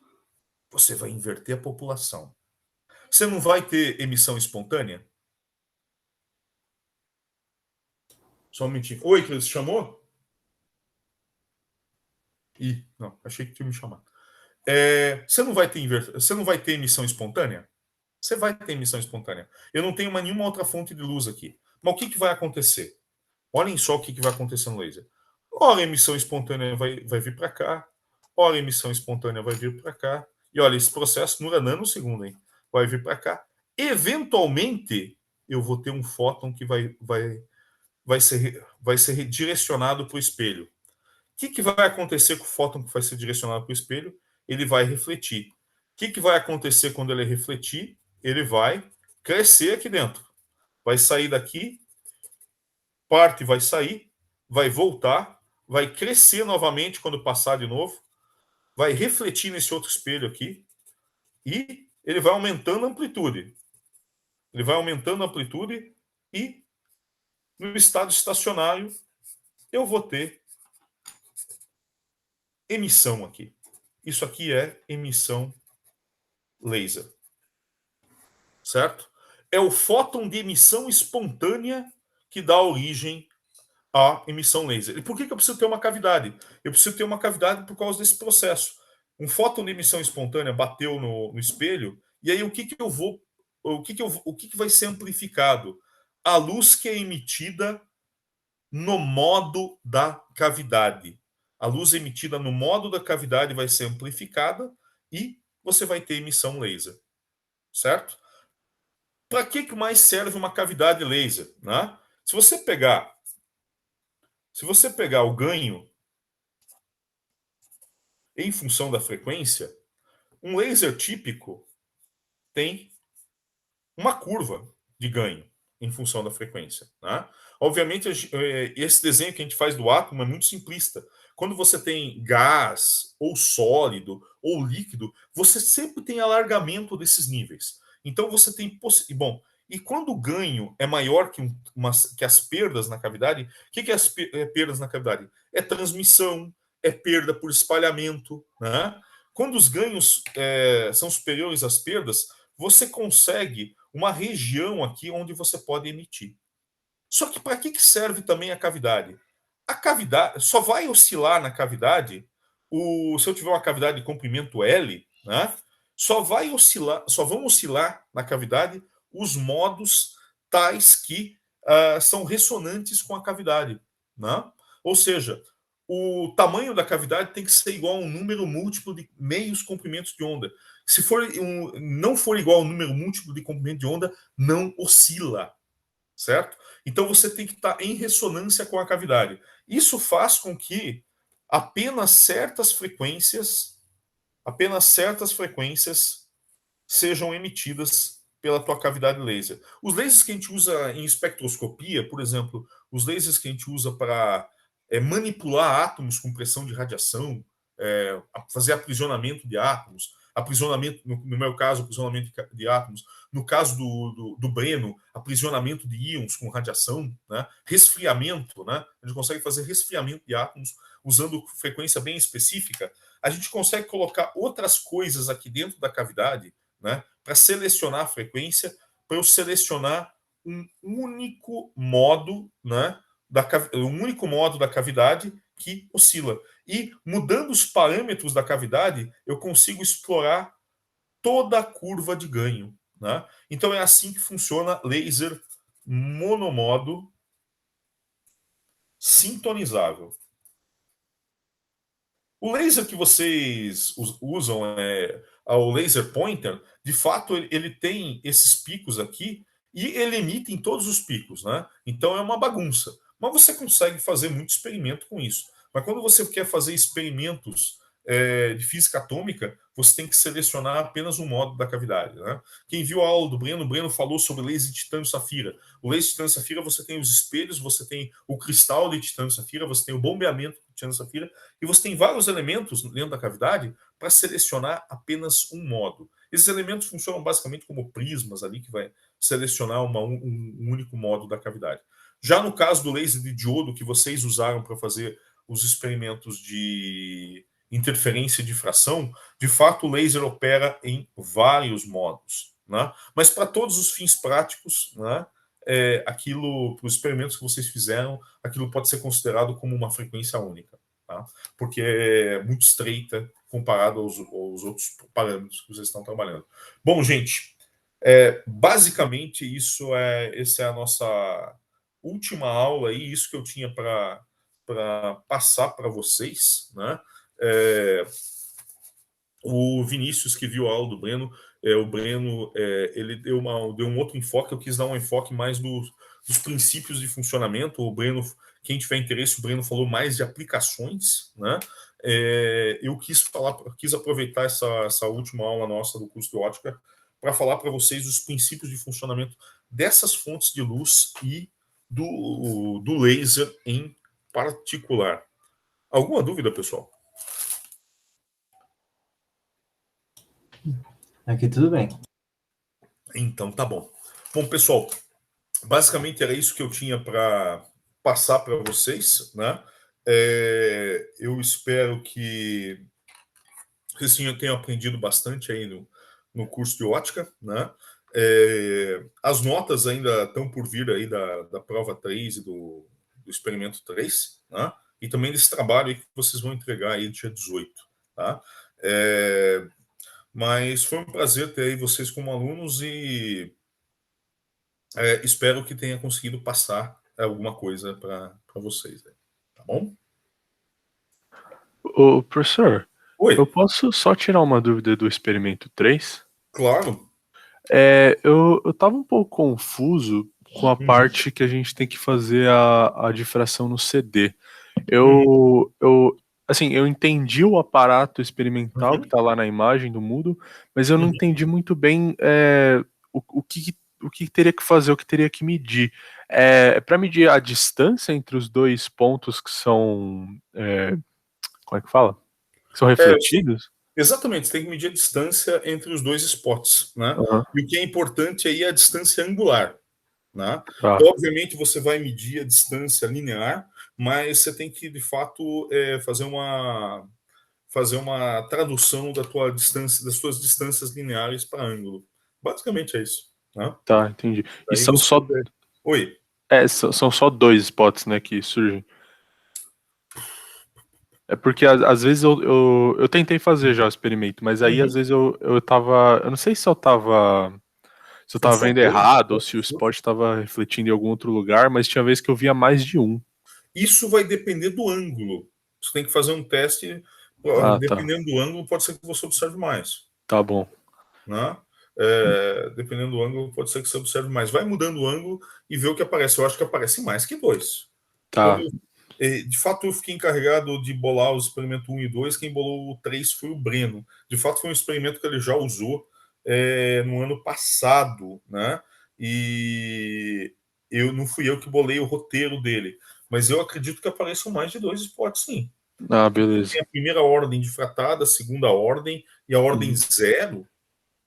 Você vai inverter a população. Você não vai ter emissão espontânea? Só um minutinho. Oi, Cris, chamou? Não, achei que tinha me chamado. Você não vai ter emissão espontânea? Você vai ter emissão espontânea. Eu não tenho nenhuma outra fonte de luz aqui. Mas o que vai acontecer? Olhem só o que vai acontecer no laser. Ora, a emissão espontânea vai vir para cá. Ora, a emissão espontânea vai vir para cá. E olha, esse processo dura nanosegundo, hein? Vai vir para cá. Eventualmente, eu vou ter um fóton que vai ser direcionado para o espelho. O que vai acontecer com o fóton que vai ser direcionado para o espelho? ele vai refletir. O que vai acontecer quando ele refletir? Ele vai crescer aqui dentro. Vai sair daqui, parte vai sair, vai voltar, vai crescer novamente quando passar de novo, vai refletir nesse outro espelho aqui e ele vai aumentando a amplitude. Ele vai aumentando a amplitude e no estado estacionário eu vou ter emissão aqui. Isso aqui é emissão laser. Certo? É o fóton de emissão espontânea que dá origem à emissão laser. E por que eu preciso ter uma cavidade? Eu preciso ter uma cavidade por causa desse processo. Um fóton de emissão espontânea bateu no espelho, e aí o que vai ser amplificado? A luz que é emitida no modo da cavidade. A luz emitida no modo da cavidade vai ser amplificada e você vai ter emissão laser. Certo? Para que mais serve uma cavidade laser? Né? Se você pegar o ganho em função da frequência, um laser típico tem uma curva de ganho em função da frequência. Né? Obviamente, esse desenho que a gente faz do átomo é muito simplista. Quando você tem gás, ou sólido, ou líquido, você sempre tem alargamento desses níveis. Então você tem... Bom, e quando o ganho é maior que as perdas na cavidade, o que é as perdas na cavidade? É transmissão, é perda por espalhamento. Né? Quando os ganhos são superiores às perdas, você consegue uma região aqui onde você pode emitir. Só que para que serve também a cavidade? A cavidade só vai oscilar na cavidade, se eu tiver uma cavidade de comprimento L, né, só vão oscilar na cavidade os modos tais que são ressonantes com a cavidade. Né? Ou seja, o tamanho da cavidade tem que ser igual a um número múltiplo de meios comprimentos de onda. Se não for igual ao número múltiplo de comprimento de onda, não oscila. Certo? Então você tem que estar em ressonância com a cavidade. Isso faz com que apenas certas frequências sejam emitidas pela tua cavidade laser. Os lasers que a gente usa em espectroscopia, por exemplo, os lasers que a gente usa para manipular átomos com pressão de radiação, fazer aprisionamento de átomos, no meu caso, aprisionamento de átomos, no caso do Breno, aprisionamento de íons com radiação, né? Resfriamento, né? A gente consegue fazer resfriamento de átomos usando frequência bem específica. A gente consegue colocar outras coisas aqui dentro da cavidade, né? Para selecionar a frequência, para eu selecionar um único modo, né? Um único modo da cavidade que oscila. E mudando os parâmetros da cavidade, eu consigo explorar toda a curva de ganho. Né? Então é assim que funciona laser monomodo sintonizável. O laser que vocês usam o laser pointer, de fato ele tem esses picos aqui e ele emite em todos os picos, né? Então é uma bagunça. Mas você consegue fazer muito experimento com isso. Mas quando você quer fazer experimentos de física atômica, você tem que selecionar apenas um modo da cavidade. Né? Quem viu a aula do Breno, o Breno falou sobre laser de titânio-safira. O laser de titânio-safira, você tem os espelhos, você tem o cristal de titânio-safira, você tem o bombeamento de titânio-safira, e você tem vários elementos dentro da cavidade para selecionar apenas um modo. Esses elementos funcionam basicamente como prismas ali, que vai selecionar um único modo da cavidade. Já no caso do laser de diodo que vocês usaram para fazer os experimentos de interferência e difração, de fato o laser opera em vários modos. Né? Mas para todos os fins práticos, né, aquilo, para os experimentos que vocês fizeram, aquilo pode ser considerado como uma frequência única. Tá? Porque é muito estreita comparado aos outros parâmetros que vocês estão trabalhando. Bom, gente, basicamente essa é a nossa última aula aí, isso que eu tinha para passar para vocês, né? O Vinícius, que viu a aula do Breno, o Breno ele deu um outro enfoque, eu quis dar um enfoque mais dos princípios de funcionamento. O Breno, quem tiver interesse, o Breno falou mais de aplicações, né? eu quis aproveitar essa última aula nossa do curso de ótica para falar para vocês os princípios de funcionamento dessas fontes de luz e do laser em particular. Alguma dúvida, pessoal? Aqui tudo bem. Então, tá bom. Bom, pessoal, basicamente era isso que eu tinha para passar para vocês, né? Eu espero que vocês tenham aprendido bastante aí no curso de ótica, né? As notas ainda estão por vir aí da prova 3 e do experimento 3, né? E também desse trabalho aí que vocês vão entregar aí dia 18, tá? Mas foi um prazer ter aí vocês como alunos e espero que tenha conseguido passar alguma coisa para vocês, né? Tá bom? Ô, professor, Oi, eu posso só tirar uma dúvida do experimento 3? claro. Eu tava um pouco confuso com a parte que a gente tem que fazer a difração no CD. Assim, eu entendi o aparato experimental que tá lá na imagem do Moodle, mas eu não entendi muito bem o que teria que fazer, o que teria que medir. Para medir a distância entre os dois pontos que são. Como é que fala? Que são refletidos? Exatamente, você tem que medir a distância entre os dois spots, né? Aham, E o que é importante aí é a distância angular, né? tá, Então, obviamente, você vai medir a distância linear, mas você tem que, de fato, fazer uma tradução da tua distância, das suas distâncias lineares para ângulo. Basicamente é isso, né? tá, entendi. E Aí são você... só. Oi. São só dois spots, né, que surgem. É porque às vezes eu tentei fazer já o experimento, mas aí às vezes eu tava. Eu não sei se eu tava. Se eu São tava só vendo dois errado ou se o spots. spot tava refletindo em algum outro lugar, mas tinha vez que eu via mais de um. Isso vai depender do ângulo. Você tem que fazer um teste. Ah, tá. Dependendo do ângulo, pode ser que você observe mais, Tá bom. né? Dependendo do ângulo, pode ser que você observe mais. Vai mudando o ângulo e vê o que aparece. Eu acho que aparece mais que dois. Tá. De fato, eu fiquei encarregado de bolar o experimento 1 e 2. Quem bolou o 3 foi o Breno. De fato, foi um experimento que ele já usou no ano passado, né? E não fui eu que bolei o roteiro dele. Mas eu acredito que apareçam mais de dois spots, sim. Ah, beleza. Tem a primeira ordem difratada, a segunda ordem e a ordem zero.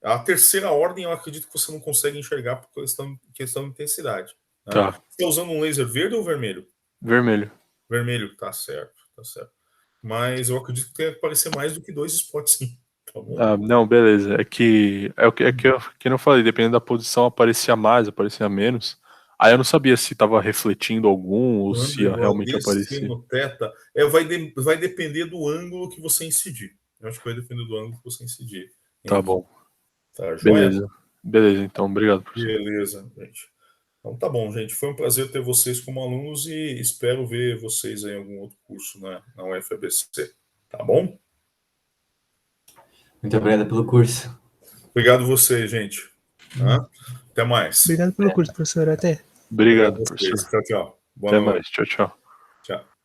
A terceira ordem eu acredito que você não consegue enxergar por questão de intensidade. Né? Tá. Você está usando um laser verde ou vermelho? Vermelho. Vermelho, tá certo, tá certo. Mas eu acredito que tem que aparecer mais do que dois spots, sim. Tá bom? Ah, não, beleza. Que eu falei, dependendo da posição, aparecia mais, aparecia menos. Aí eu não sabia se tava refletindo algum ou se ia Ângulo, realmente ABC, aparecer. no teta, vai depender do ângulo que você incidir. Eu acho que vai depender do ângulo que você incidir. Tá bom. Tá, joia? Beleza. Beleza, então, obrigado, professor. Beleza, gente. Então tá bom, gente. Foi um prazer ter vocês como alunos e espero ver vocês em algum outro curso na UFABC. Tá bom? Muito obrigado pelo curso. Obrigado você, gente. Tá? Até mais. Obrigado pelo curso, professor. Até. Obrigado, Obrigado a vocês. professor. Tchau, tchau. Boa Até noite. mais. Tchau, tchau. Tchau.